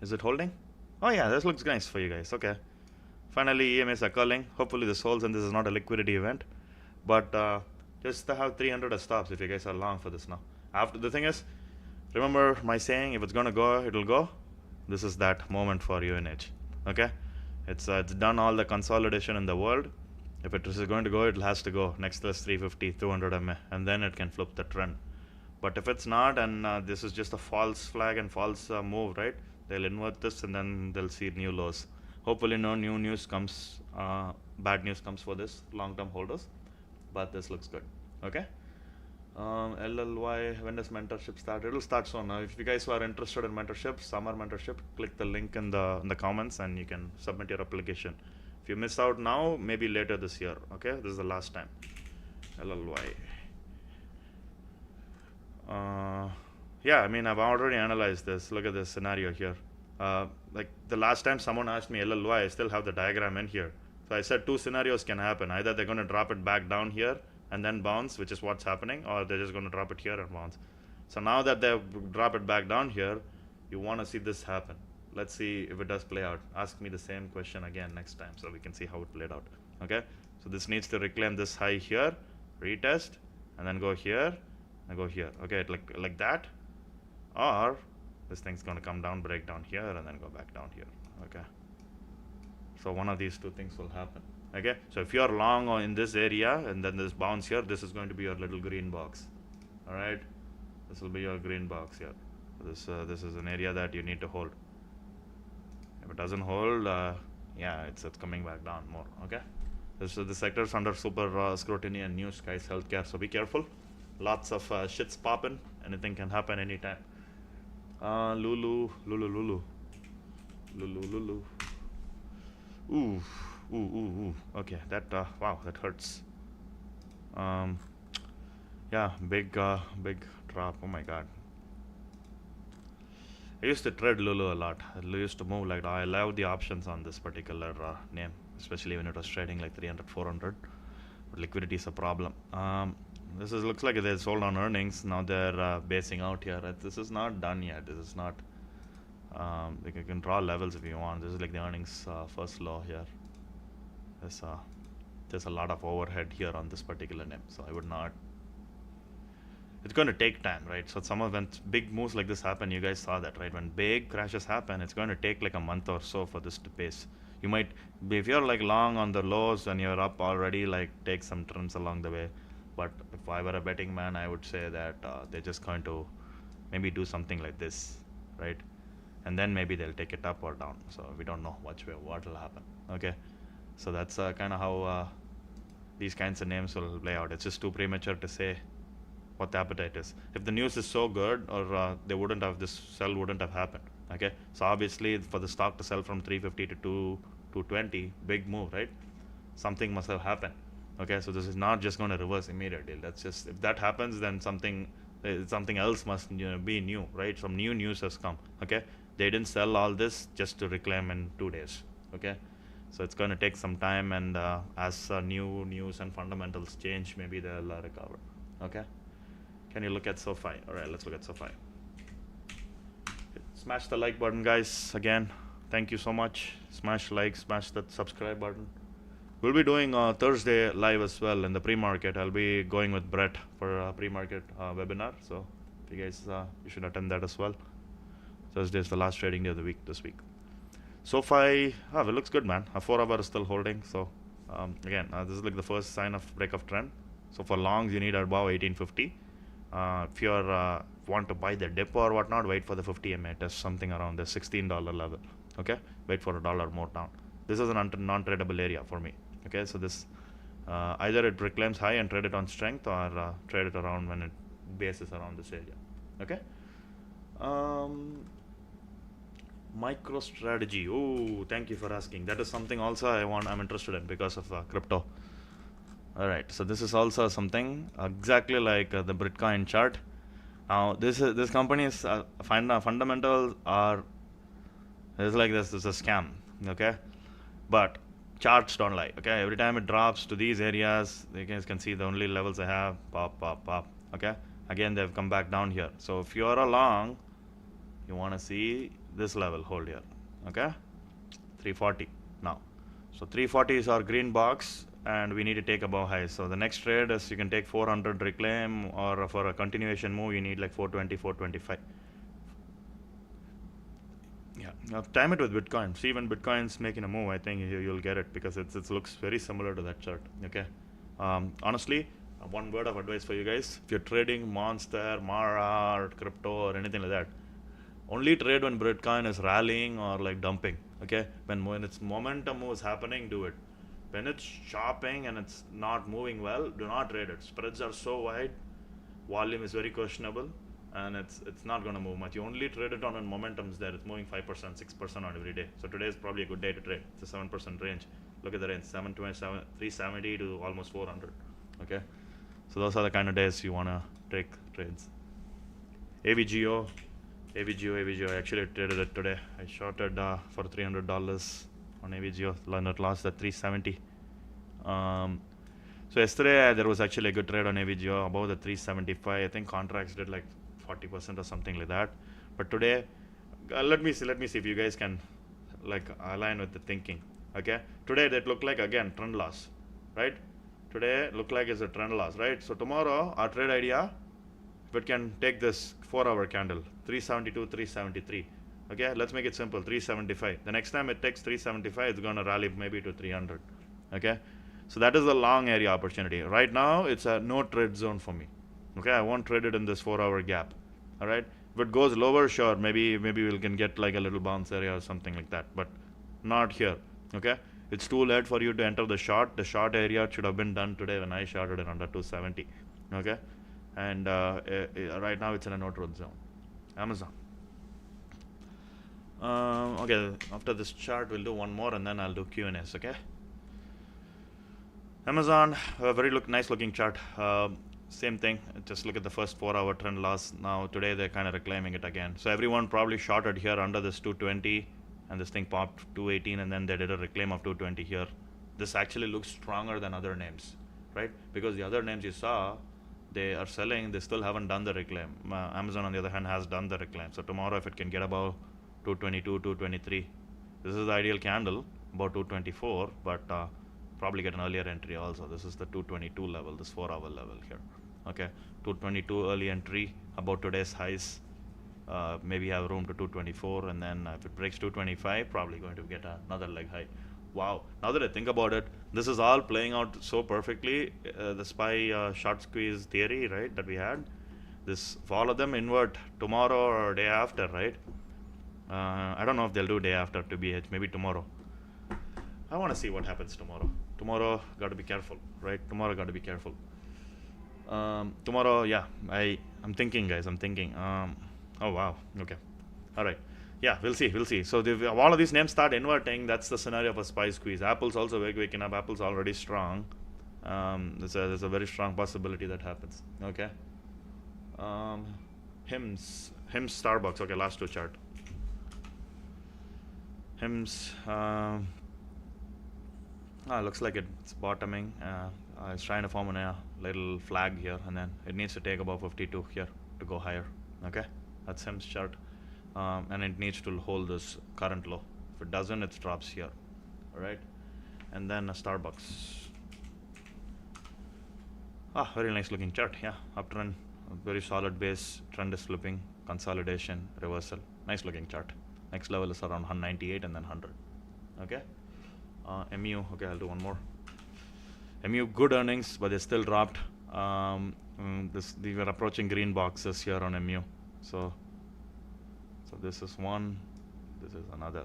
Is it holding? Oh yeah, this looks nice for you guys. Okay, finally EMAs are calling. Hopefully this holds and this is not a liquidity event, but just to have 300 as stops if you guys are long for this now. After, the thing is, remember my saying, if it's gonna go, it'll go. This is that moment for UNH. Okay, it's done all the consolidation in the world. If it is going to go, it has to go next to 350, 200 MA, and then it can flip the trend. But if it's not, and this is just a false flag and false move, right? They'll invert this and then they'll see new lows. Hopefully no new news comes, bad news comes for this long-term holders, but this looks good. Okay. LLY, when does mentorship start? It'll start soon. Now, if you guys are interested in mentorship, summer mentorship, click the link in the comments and you can submit your application. If you miss out now, maybe later this year. Okay, this is the last time. LLY. Yeah, I mean, I've already analyzed this. Look at this scenario here. Like the last time someone asked me LLY, I still have the diagram in here. So I said two scenarios can happen. Either they're going to drop it back down here and then bounce, which is what's happening, or they're just going to drop it here and bounce. So now that they drop it back down here, you want to see this happen. Let's see if it does play out. Ask me the same question again next time so we can see how it played out. Okay, so this needs to reclaim this high here, retest, and then go here and go here. Okay, like that, or this thing's going to come down, break down here, and then go back down here. Okay, so one of these two things will happen. Okay, so if you're long in this area and then this bounce here, this is going to be your little green box. All right, this will be your green box here. This is an area that you need to hold. If it doesn't hold, yeah, it's coming back down more. Okay, the sector's under super scrutiny and news, guys. Healthcare, so be careful. Lots of shits popping. Anything can happen anytime. Lulu. Ooh. Okay, that wow, that hurts. Yeah, big drop. Oh my god. I used to trade Lulu a lot. I used to move like that. I love the options on this particular name, especially when it was trading like 300, 400. But liquidity is a problem. This looks like they sold on earnings. Now they're basing out here. This is not done yet. This is not. You can draw levels if you want. This is like the earnings first low here. There's a lot of overhead here on this particular name, so I would not. It's going to take time, right? So when big moves like this happen, you guys saw that, right? When big crashes happen, it's going to take like a month or so for this to pace. You might, if you're like long on the lows and you're up already, like take some trims along the way. But if I were a betting man, I would say that they're just going to maybe do something like this, right? And then maybe they'll take it up or down. So we don't know what will happen. Okay, so that's kind of how these kinds of names will play out. It's just too premature to say what the appetite is. If the news is so good, or they wouldn't have, this sell wouldn't have happened. Okay, so obviously for the stock to sell from 350 to 220, big move, right? Something must have happened. Okay, so this is not just going to reverse immediately. That's just, if that happens, then something else must be new, right? Some new news has come. Okay, they didn't sell all this just to reclaim in 2 days. Okay, so it's going to take some time, and as new news and fundamentals change, maybe they'll recover. Okay, can you look at SoFi? All right, let's look at SoFi. Smash the like button, guys. Again, thank you so much. Smash like, smash that subscribe button. We'll be doing Thursday live as well in the pre-market. I'll be going with Brett for a pre-market webinar. So if you guys, you should attend that as well. Thursday is the last trading day of the week this week. SoFi, it looks good, man. 4 hour is still holding. So again, this is like the first sign of break of trend. So for longs, you need above 1850. If you're want to buy the dip or whatnot, wait for the 50 MA test, something around the $16 level. Okay, wait for $1 more down. This is a non-tradable area for me. Okay, so this either it reclaims high and trade it on strength, or trade it around when it bases around this area. Okay. MicroStrategy. Oh, thank you for asking. That is something also I'm interested in because of crypto. All right, so this is also something exactly like the Bitcoin chart. Now, this company's fundamentals are is like this. This is a scam, okay? But charts don't lie, okay? Every time it drops to these areas, you guys can see the only levels I have, pop, pop, pop, okay? Again, they've come back down here. So if you're a long, you want to see this level hold here, okay? 340 now. So 340 is our green box, and we need to take above highs. So the next trade is you can take 400 reclaim, or for a continuation move, you need like 420, 425. Yeah, now time it with Bitcoin. See, when Bitcoin's making a move, I think you'll get it because it looks very similar to that chart. Okay, honestly, one word of advice for you guys: if you're trading Monster, Mara, or crypto or anything like that, only trade when Bitcoin is rallying or like dumping. Okay, when its momentum moves happening, do it. When it's chopping and it's not moving well, do not trade it. Spreads are so wide, volume is very questionable, and it's not going to move much. You only trade it on when momentum's there. It's moving 5%, 6% on every day. So today is probably a good day to trade. It's a 7% range. Look at the range: 727, 370 to almost 400. Okay, so those are the kind of days you want to take trades. AVGO, AVGO. I actually traded it today. I shorted for $300 on AVGO. It lost at 370. So yesterday there was actually a good trade on AVGO above the 375. I think contracts did like 40% or something like that. But today, let me see if you guys can like align with the thinking. Okay, today that looked like again trend loss, right? Today look like it's a trend loss, right? So tomorrow our trade idea, if it can take this 4-hour candle, 372, 373. Okay, let's make it simple, 375. The next time it takes 375, it's gonna rally maybe to 300. Okay, so that is the long area opportunity. Right now, it's a no trade zone for me. Okay, I won't trade it in this 4-hour gap. All right, if it goes lower, sure, maybe we can get like a little bounce area or something like that, but not here. Okay, it's too late for you to enter the short. The short area should have been done today when I shorted it under 270. Okay, and right now it's in a no trade zone. Amazon. Okay, after this chart, we'll do one more and then I'll do Q&As. Okay. Amazon, a very nice looking chart. Same thing. Just look at the first 4-hour trend loss. Now today they're kind of reclaiming it again. So everyone probably shorted here under this 220, and this thing popped 218, and then they did a reclaim of 220 here. This actually looks stronger than other names, right? Because the other names you saw, they are selling, they still haven't done the reclaim. Amazon on the other hand has done the reclaim. So tomorrow if it can get above 222, 223, this is the ideal candle, about 224, but probably get an earlier entry also. This is the 222 level, this 4-hour level here. Okay, 222 early entry about today's highs. Maybe have room to 224, and then if it breaks 225, probably going to get another leg high. Wow, now that I think about it, this is all playing out so perfectly. The SPY short squeeze theory, right, that we had, this follow them invert tomorrow or day after, right? I don't know if they'll do day after to BH, maybe tomorrow. I want to see what happens tomorrow. Tomorrow got to be careful, right? Tomorrow got to be careful. Tomorrow, yeah, I'm thinking, guys. I'm thinking. Oh wow. Okay. All right. Yeah, we'll see. So if all of these names start inverting, that's the scenario of a SPY squeeze. Apple's also waking up. Apple's already strong. There's a very strong possibility that happens. Okay. Hims Starbucks. Okay, last two chart. Hims. Looks like it's bottoming. It's trying to form a little flag here, and then it needs to take above 52 here to go higher. Okay, that's Hims chart, and it needs to hold this current low. If it doesn't, it drops here. All right, and then a Starbucks. Very nice looking chart. Yeah, uptrend, very solid base. Trend is flipping, consolidation, reversal. Nice looking chart. Next level is around 198 and then 100. Okay. MU, okay, I'll do one more. MU, good earnings, but they still dropped. We were approaching green boxes here on MU. So this is one, this is another.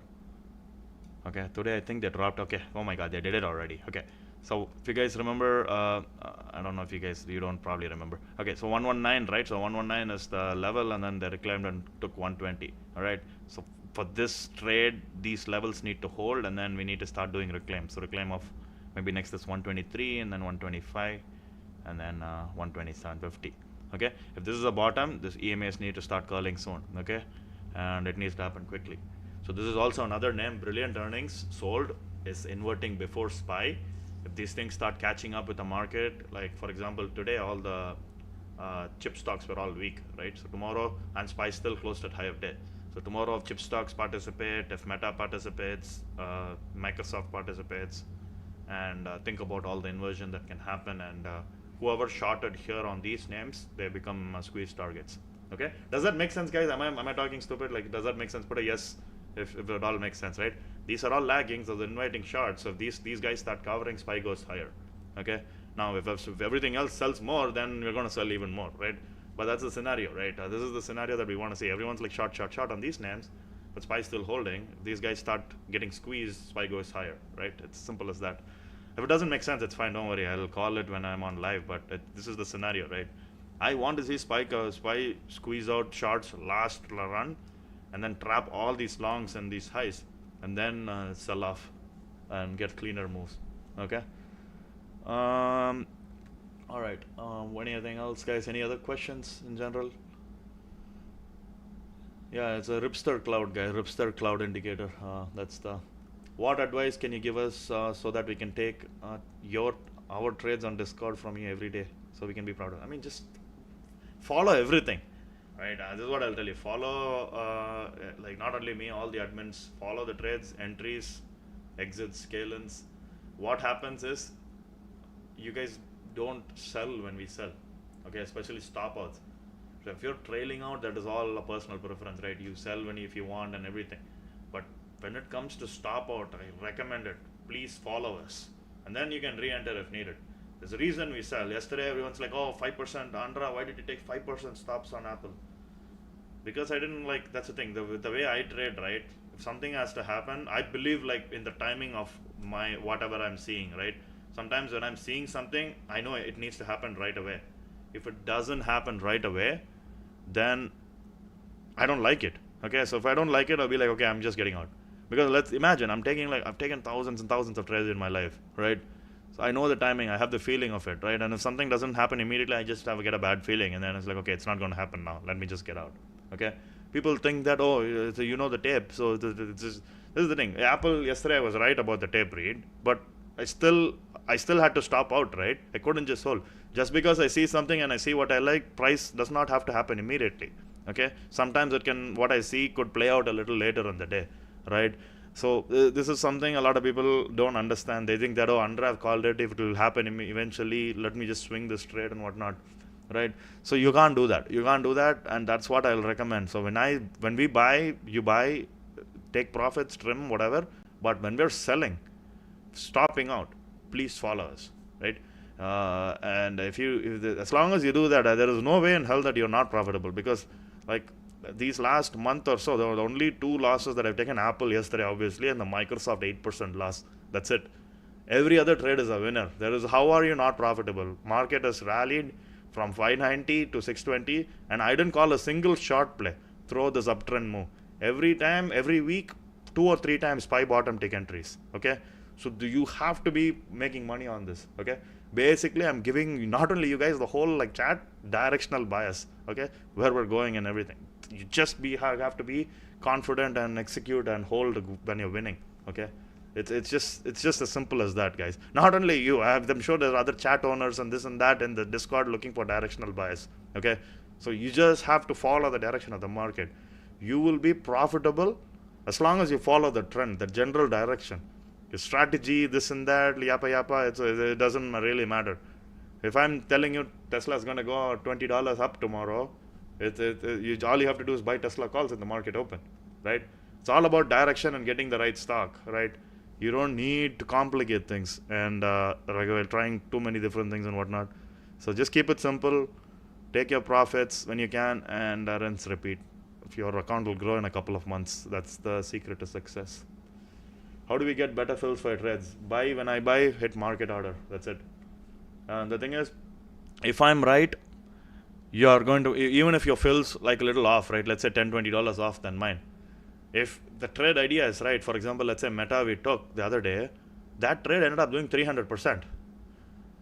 Okay, today I think they dropped. Okay, oh my God, they did it already. Okay, so if you guys remember, I don't know if you don't probably remember. Okay, so 119, right? So 119 is the level, and then they reclaimed and took 120. All right, so for this trade, these levels need to hold, and then we need to start doing reclaim. So reclaim of Maybe next is 123 and then 125 and then 127.50. Okay, if this is a bottom, this EMAs need to start curling soon. Okay, and it needs to happen quickly. So this is also another name. Brilliant earnings, sold, is inverting before SPY. If these things start catching up with the market, like for example today all the chip stocks were all weak, right? So tomorrow, and SPY still closed at high of day. So tomorrow if chip stocks participate, if Meta participates, Microsoft participates, and think about all the inversion that can happen, and whoever shorted here on these names, they become squeeze targets. Okay, does that make sense, guys? Am I talking stupid? Like, does that make sense? Put a yes if it all makes sense, right? These are all lagging, so they're inviting shorts. So if these guys start covering, SPY goes higher. Okay, now if everything else sells more, then we're going to sell even more, right? But that's the scenario, right? This is the scenario that we want to see. Everyone's like short on these names, but SPY still holding. If these guys start getting squeezed, SPY goes higher, right? It's simple as that. If it doesn't make sense, it's fine. Don't worry. I'll call it when I'm on live. But this is the scenario, right? I want to see SPY squeeze out shorts last run, and then trap all these longs and these highs, and then sell off and get cleaner moves. Okay. All right. Anything else, guys? Any other questions in general? Yeah, it's a Ripster Cloud, guy. Ripster Cloud indicator. That's the. What advice can you give us so that we can take our trades on Discord from you every day, so we can be proud of? I mean, just follow everything, right? This is what I'll tell you. Follow, like not only me, all the admins. Follow the trades, entries, exits, scale-ins. What happens is, you guys don't sell when we sell, okay? Especially stop outs. So if you're trailing out, that is all a personal preference, right? You sell if you want and everything. But when it comes to stop out, I recommend it. Please follow us, and then you can re-enter if needed. There's a reason we sell. Yesterday, everyone's like, "Oh, 5%, Andra, why did you take 5% stops on Apple?" Because I didn't like. That's the thing. The way I trade, right? If something has to happen, I believe like in the timing of my whatever I'm seeing, right? Sometimes when I'm seeing something, I know it needs to happen right away. If it doesn't happen right away, then I don't like it. Okay, so if I don't like it, I'll be like, okay, I'm just getting out. Because let's imagine I've taken thousands and thousands of trades in my life, right? So I know the timing, I have the feeling of it, right? And if something doesn't happen immediately, I just get a bad feeling, and then it's like, okay, it's not going to happen now. Let me just get out. Okay? People think that, oh, so you know the tape. So this is the thing. Apple yesterday I was right about the tape read, but I still had to stop out, right? I couldn't just hold. Just because I see something and I see what I like, price does not have to happen immediately. Okay? Sometimes what I see could play out a little later in the day, right? So this is something a lot of people don't understand. They think that, oh, Unrav called it, if it will happen eventually, let me just swing this trade and whatnot, right? So you can't do that. And that's what I'll recommend. So when we buy, you buy, take profits, trim, whatever. But when we're selling, stopping out, please follow us, right? And as long as you do that, there is no way in hell that you're not profitable, because like these last month or so, there were only 2 losses that I've taken. Apple yesterday, obviously, and the Microsoft 8% loss. That's it. Every other trade is a winner. How are you not profitable? Market has rallied from 590 to 620, and I didn't call a single short play through this uptrend move. Every time, every week, 2 or 3 times SPY bottom take entries. Okay, so you have to be making money on this. Okay, basically I'm giving not only you guys, the whole like chat, directional bias. Okay, where we're going and everything. You just have to be confident and execute and hold when you're winning. Okay, it's just as simple as that, guys. Not only you, I'm sure there are other chat owners and this and that in the Discord looking for directional bias. Okay, so you just have to follow the direction of the market. You will be profitable as long as you follow the trend, the general direction. Your strategy, this and that, it doesn't really matter. If I'm telling you Tesla is going to go $20 up tomorrow, all you have to do is buy Tesla calls in the market open, right? It's all about direction and getting the right stock, right? You don't need to complicate things and trying too many different things and whatnot. So just keep it simple. Take your profits when you can, and rinse, repeat. If your account will grow in a couple of months, that's the secret to success. How do we get better fills for trades? Buy when I buy, hit market order. That's it. And the thing is, if I'm right, you are going to, even if your fills like a little off, right? Let's say $10, $20 off than mine. If the trade idea is right, for example, let's say Meta we took the other day, That trade ended up doing 300%.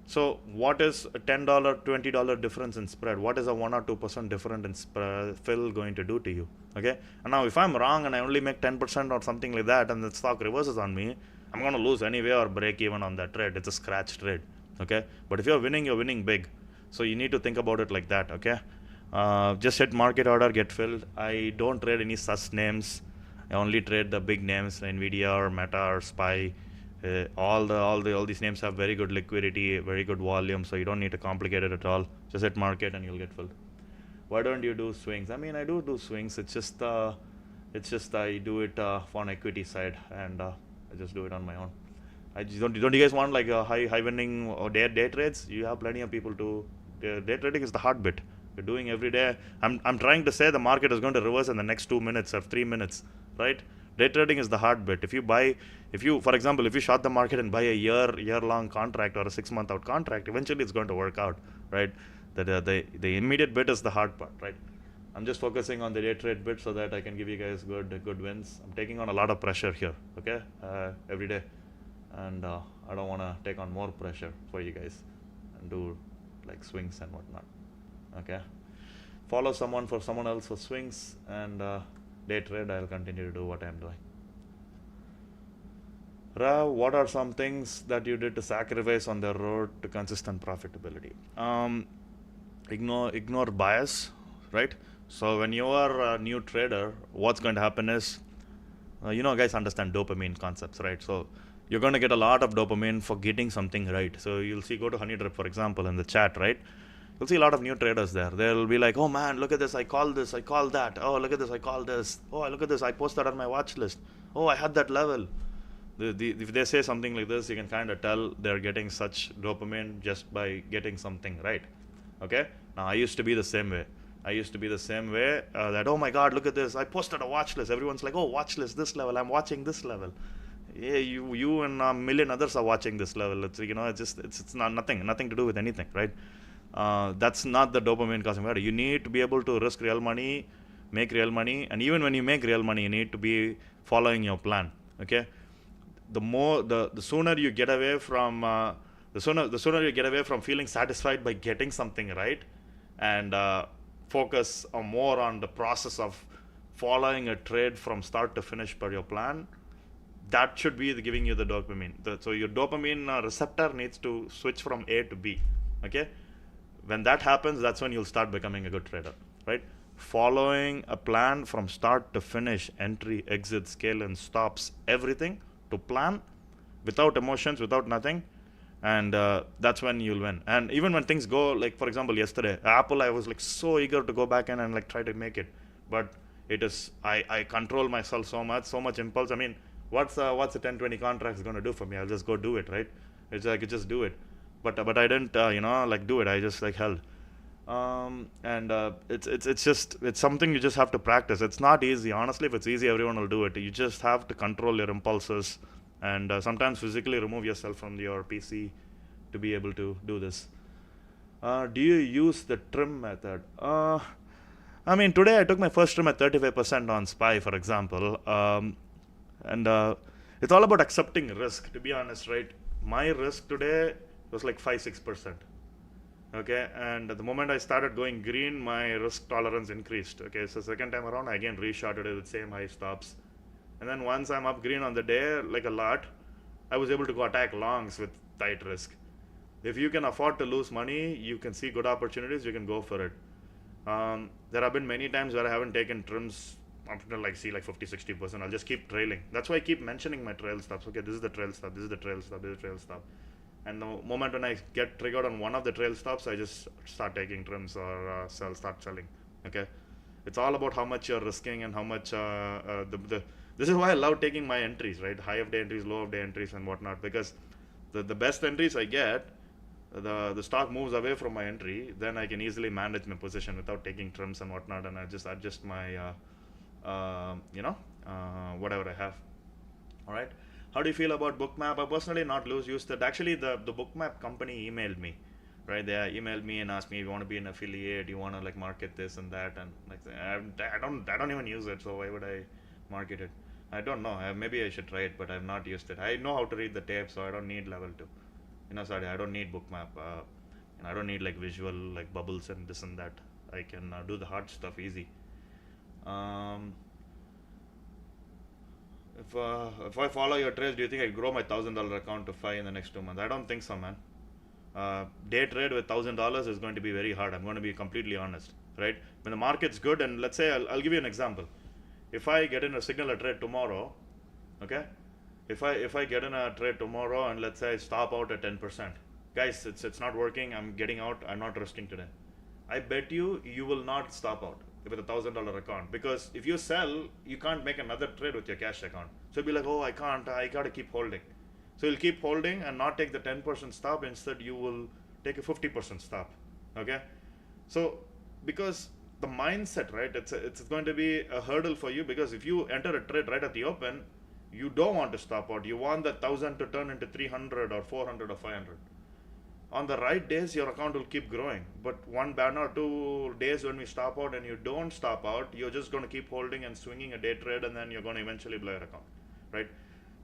So what is a $10, $20 difference in spread? What is a 1 or 2% difference in fill going to do to you? Okay. And now if I'm wrong and I only make 10% or something like that, and the stock reverses on me, I'm going to lose anyway or break even on that trade. It's a scratch trade. Okay. But if you're winning big. So you need to think about it like that. Okay. Just hit market order, get filled. I don't trade any sus names. I only trade the big names, Nvidia or Meta or Spy. All these names have very good liquidity, very good volume, so you don't need to complicate it at all. Just hit market and you'll get filled. Why don't you do swings? I mean, I do swings. It's just I do it on equity side, and I just do it on my own. I just don't you guys want like a high winning or day trades? You have plenty of people to. Day trading is the hard bit. You're doing every day. I'm trying to say the market is going to reverse in the next 2 minutes or 3 minutes, right? Day trading is the hard bit. For example, if you short the market and buy a year long contract or a 6 month out contract, eventually it's going to work out, right? The immediate bit is the hard part, right? I'm just focusing on the day trade bit so that I can give you guys good wins. I'm taking on a lot of pressure here, okay, every day, and I don't want to take on more pressure for you guys and do like swings and whatnot, okay? Follow someone else for swings, and day trade, I'll continue to do what I'm doing. Rav, what are some things that you did to sacrifice on the road to consistent profitability? Ignore bias, right? So when you are a new trader, what's going to happen is, guys understand dopamine concepts, right? So you're going to get a lot of dopamine for getting something right. So you'll see, go to Honeydrip, for example, in the chat, right? You'll see a lot of new traders there. They'll be like, oh man, look at this, I call this, I call that. Oh, look at this, I call this. Oh, look at this, I post that on my watch list. Oh, I had that level. If they say something like this, you can kind of tell they're getting such dopamine just by getting something right. Okay? Now, I used to be the same way. That, oh my God, look at this, I posted a watch list. Everyone's like, oh, watch list, this level, I'm watching this level. Yeah, you and a million others are watching this level. It's not nothing to do with anything, right? That's not the dopamine causing matter. You need to be able to risk real money, make real money, and even when you make real money, you need to be following your plan. Okay, the sooner you get away from the sooner you get away from feeling satisfied by getting something right, and focus more on the process of following a trade from start to finish per your plan. That should be giving you the dopamine. So your dopamine receptor needs to switch from A to B. Okay. When that happens, that's when you'll start becoming a good trader, right? Following a plan from start to finish, entry, exit, scale, and stops, everything to plan, without emotions, without nothing, and that's when you'll win. And even when things go, like for example, yesterday, Apple, I was like so eager to go back in and like try to make it, but it is I control myself so much impulse. I mean, what's a 10-20 contracts going to do for me? I'll just go do it, right? It's like I could just do it. But I didn't like do it. I just like held, and it's something you just have to practice. It's not easy, honestly. If it's easy, everyone will do it. You just have to control your impulses, and sometimes physically remove yourself from your PC to be able to do this. Do you use the trim method? I mean, today I took my first trim at 35% on SPY, for example, and it's all about accepting risk. To be honest, right? My risk today was like 5-6%. Okay, and the moment I started going green, my risk tolerance increased. Okay, so second time around, I again reshorted it with same high stops, and then once I'm up green on the day, like a lot, I was able to go attack longs with tight risk. If you can afford to lose money, you can see good opportunities, you can go for it. There have been many times where I haven't taken trims after like 50-60%. I'll just keep trailing. That's why I keep mentioning my trail stops. Okay, this is the trail stop, this is the trail stop, this is the trail stop. And the moment when I get triggered on one of the trail stops, I just start taking trims or start selling. Okay, it's all about how much you're risking and how much this is why I love taking my entries, right? High of day entries, low of day entries, and whatnot. Because the best entries I get, the stock moves away from my entry, then I can easily manage my position without taking trims and whatnot, and I just adjust my whatever I have. All right. How do you feel about Bookmap? I personally not used it. Actually, the Bookmap company emailed me, right? They emailed me and asked me, if you want to be an affiliate, you want to like market this and that, and like I don't even use it, so why would I market it? I don't know. Maybe I should try it, but I've not used it. I know how to read the tape, so I don't need level two. Sorry, I don't need bookmap. I don't need like visual like bubbles and this and that. I can do the hard stuff easy. Um, if I follow your trades, do you think I grow my $1,000 account to five in the next 2 months? I don't think so, man. Day trade with $1,000 is going to be very hard. I'm going to be completely honest, right? When the market's good, and let's say I'll give you an example. If I get in a signal a trade tomorrow, okay, if I get in a trade tomorrow and let's say I stop out at 10%, guys, it's not working. I'm getting out. I'm not risking today. I bet you will not stop out with $1,000 account, because if you sell, you can't make another trade with your cash account. So you'll be like, oh, I can't. I gotta keep holding. So you'll keep holding and not take the 10% stop. Instead, you will take a 50% stop. Okay. So because the mindset, right? It's going to be a hurdle for you, because if you enter a trade right at the open, you don't want to stop out. You want the 1,000 to turn into 300 or 400 or 500. On the right days, your account will keep growing. But one or 2 days when we stop out and you don't stop out, you're just going to keep holding and swinging a day trade, and then you're going to eventually blow your account, right?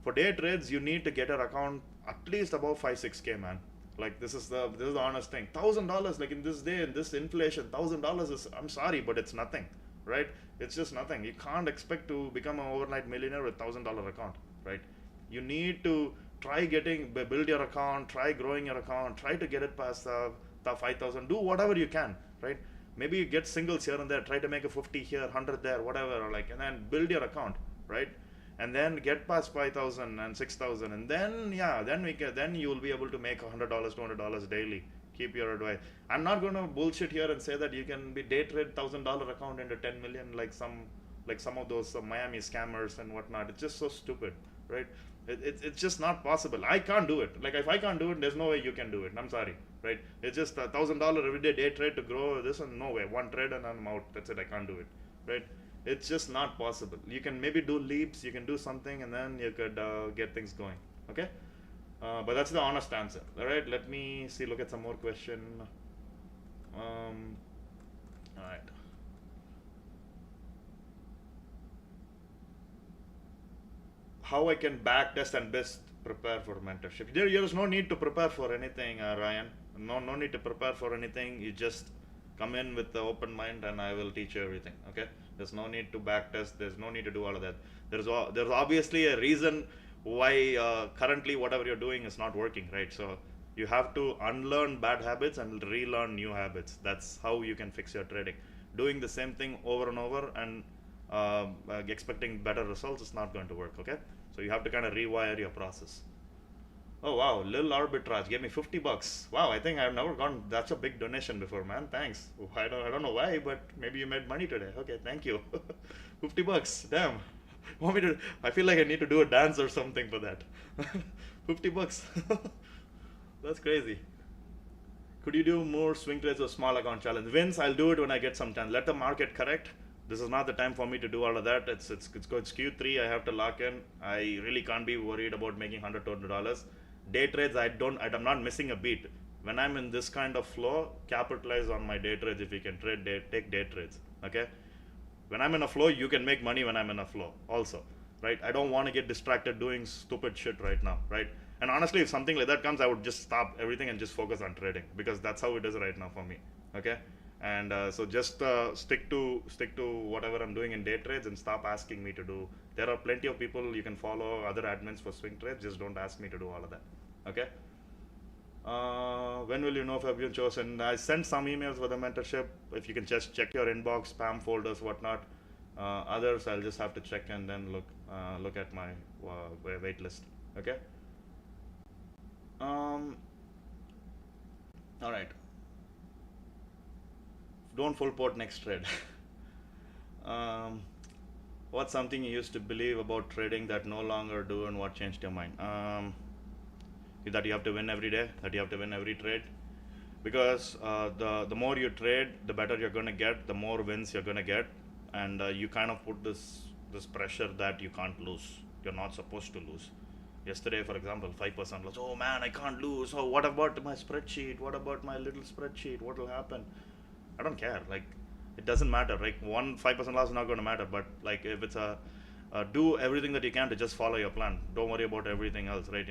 For day trades, you need to get your account at least above 5-6K, man. Like this is the honest thing. $1,000, like in this day, in this inflation, $1,000 is, I'm sorry, but it's nothing, right? It's just nothing. You can't expect to become an overnight millionaire with $1,000 account, right? You need to try build your account, try growing your account, try to get it past the 5,000. Do whatever you can, right? Maybe you get singles here and there. Try to make a 50 here, 100 there, whatever, or like, and then build your account, right? And then get past 5,000 and 6,000, and then yeah, then you will be able to make $100, $200 daily. Keep your advice. I'm not going to bullshit here and say that you can be day trade $1,000 account into 10 million like some of those Miami scammers and whatnot. It's just so stupid, right? It's just not possible. I can't do it. Like if I can't do it, there's no way you can do it. I'm sorry, right? It's just $1,000 every day trade to grow this, and no way. One trade and I'm out. That's it. I can't do it, right? It's just not possible. You can maybe do leaps, you can do something, and then you could get things going. Okay, but that's the honest answer. All right. Let me see. Look at some more question. All right. How I can back test and best prepare for mentorship. There is no need to prepare for anything, Ryan. No need to prepare for anything. You just come in with the open mind, and I will teach you everything. Okay. There's no need to back test. There's no need to do all of that. There's obviously a reason why currently whatever you're doing is not working, right? So you have to unlearn bad habits and relearn new habits. That's how you can fix your trading. Doing the same thing over and over and expecting better results is not going to work. Okay, so you have to kind of rewire your process. Oh wow, Lil Arbitrage gave me $50. Wow, I think I've never gotten that's a big donation before, man. Thanks. I don't know why, but maybe you made money today. Okay, thank you. $50. Damn. Want me to? I feel like I need to do a dance or something for that. $50. That's crazy. Could you do more swing trades or small account challenge? Vince, I'll do it when I get some time. Let the market correct. This is not the time for me to do all of that. It's Q3. I have to lock in. I really can't be worried about making $100 day trades. I'm not missing a beat. When I'm in this kind of flow, capitalize on my day trades. If you can take day trades. Okay. When I'm in a flow, you can make money when I'm in a flow also, right? I don't want to get distracted doing stupid shit right now, right? And honestly, if something like that comes, I would just stop everything and just focus on trading, because that's how it is right now for me. Okay. And so just stick to whatever I'm doing in day trades and stop asking me to do. There are plenty of people you can follow, other admins for swing trades. Just don't ask me to do all of that. Okay. When will you know if I've been chosen? I sent some emails for the mentorship. If you can just check your inbox, spam folders, whatnot. Others, I'll just have to check and then look at my wait list. Okay. All right. Don't full port next trade. um, what's something you used to believe about trading that no longer do, and what changed your mind? That you have to win every day, that you have to win every trade, because the more you trade, the better you're going to get, the more wins you're going to get, and you kind of put this pressure that you can't lose. You're not supposed to lose. Yesterday, for example, 5% loss. Oh man, I can't lose. Oh, what about my spreadsheet? What about my little spreadsheet? What will happen? I don't care. Like, it doesn't matter. Like 5% loss is not going to matter. But like if it's a do everything that you can to just follow your plan. Don't worry about everything else, right?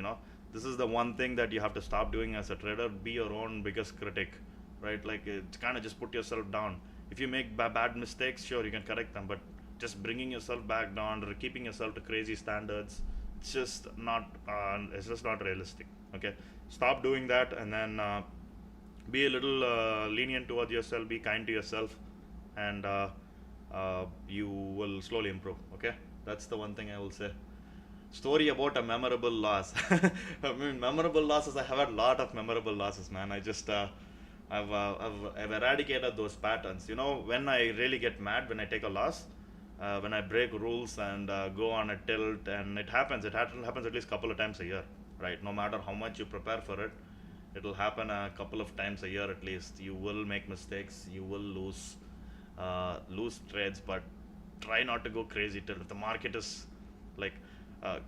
This is the one thing that you have to stop doing as a trader. Be your own biggest critic, right? Like, it's kind of just put yourself down. If you make bad mistakes, sure, you can correct them, but just bringing yourself back down or keeping yourself to crazy standards, it's just not realistic. Okay, stop doing that, and then be a little lenient towards yourself. Be kind to yourself, and you will slowly improve. Okay, that's the one thing I will say. Story about a memorable loss. I mean, memorable losses. I have had a lot of memorable losses, man. I've eradicated those patterns. When I really get mad, when I take a loss, when I break rules and go on a tilt, and it happens. Happens at least a couple of times a year, right? No matter how much you prepare for it, it'll happen a couple of times a year at least. You will make mistakes. You will lose trades, but try not to go crazy till the market is like.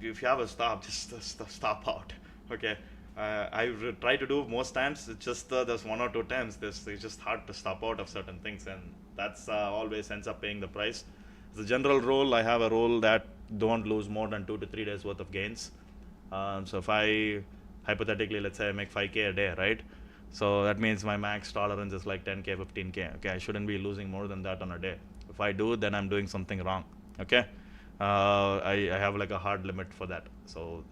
If you have a stop, just stop out. Okay. Try to do most times. It's just there's one or two times it's just hard to stop out of certain things, and that's always ends up paying the price. As a general rule, I have a rule that don't lose more than 2 to 3 days worth of gains. So if I hypothetically, let's say I make 5K a day, right? So that means my max tolerance is like 10K, 15K. Okay, I shouldn't be losing more than that on a day. If I do, then I'm doing something wrong. Okay. I have like a hard limit for that. So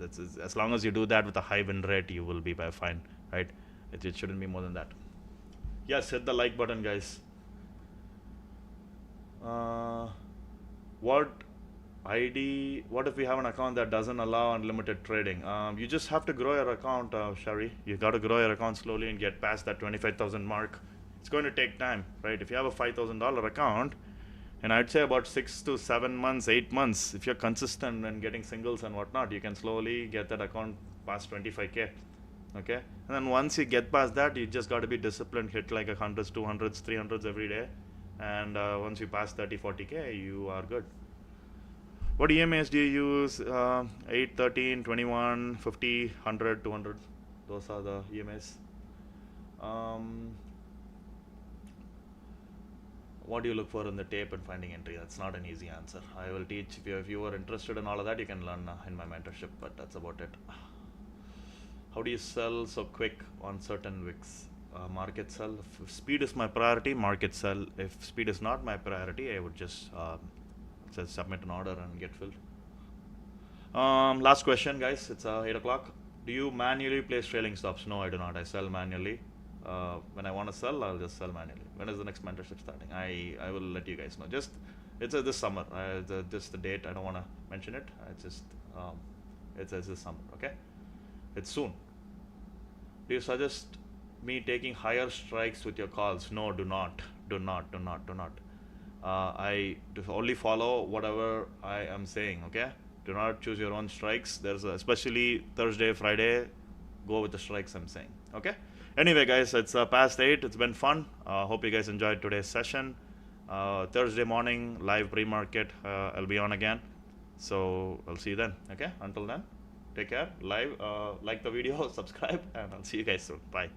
as long as you do that with a high win rate, you will be by fine, right? It shouldn't be more than that. Yes, hit the like button, guys. What what if we have an account that doesn't allow unlimited trading? You just have to grow your account, Shari. You got to grow your account slowly and get past that 25,000 mark. It's going to take time, right? If you have a $5,000 account, and I'd say about 6 to 7 months, 8 months, if you're consistent and getting singles and whatnot, you can slowly get that account past 25K. Okay? And then once you get past that, you just got to be disciplined, hit like 100s, 200s, 300s every day. And once you pass 30, 40K, you are good. What EMAs do you use? 8, 13, 21, 50, 100, 200. Those are the EMAs. What do you look for in the tape and finding entry? That's not an easy answer. I will teach. If you are interested in all of that, you can learn in my mentorship, but that's about it. How do you sell so quick on certain wicks? Market sell. If speed is my priority, market sell. If speed is not my priority, I would just submit an order and get filled. Last question, guys. It's 8 o'clock. Do you manually place trailing stops? No, I do not. I sell manually. When I want to sell, I'll just sell manually. When is the next mentorship starting? I will let you guys know. It's this summer. Just the date. I don't want to mention it. It's this summer. Okay, it's soon. Do you suggest me taking higher strikes with your calls? No, do not. Do not. I only follow whatever I am saying. Okay. Do not choose your own strikes. Especially Thursday, Friday. Go with the strikes I'm saying. Okay. Anyway, guys, it's past 8. It's been fun. Hope you guys enjoyed today's session. Thursday morning, live pre-market. I'll be on again. So I'll see you then. Okay. Until then, take care. Like the video, subscribe, and I'll see you guys soon. Bye.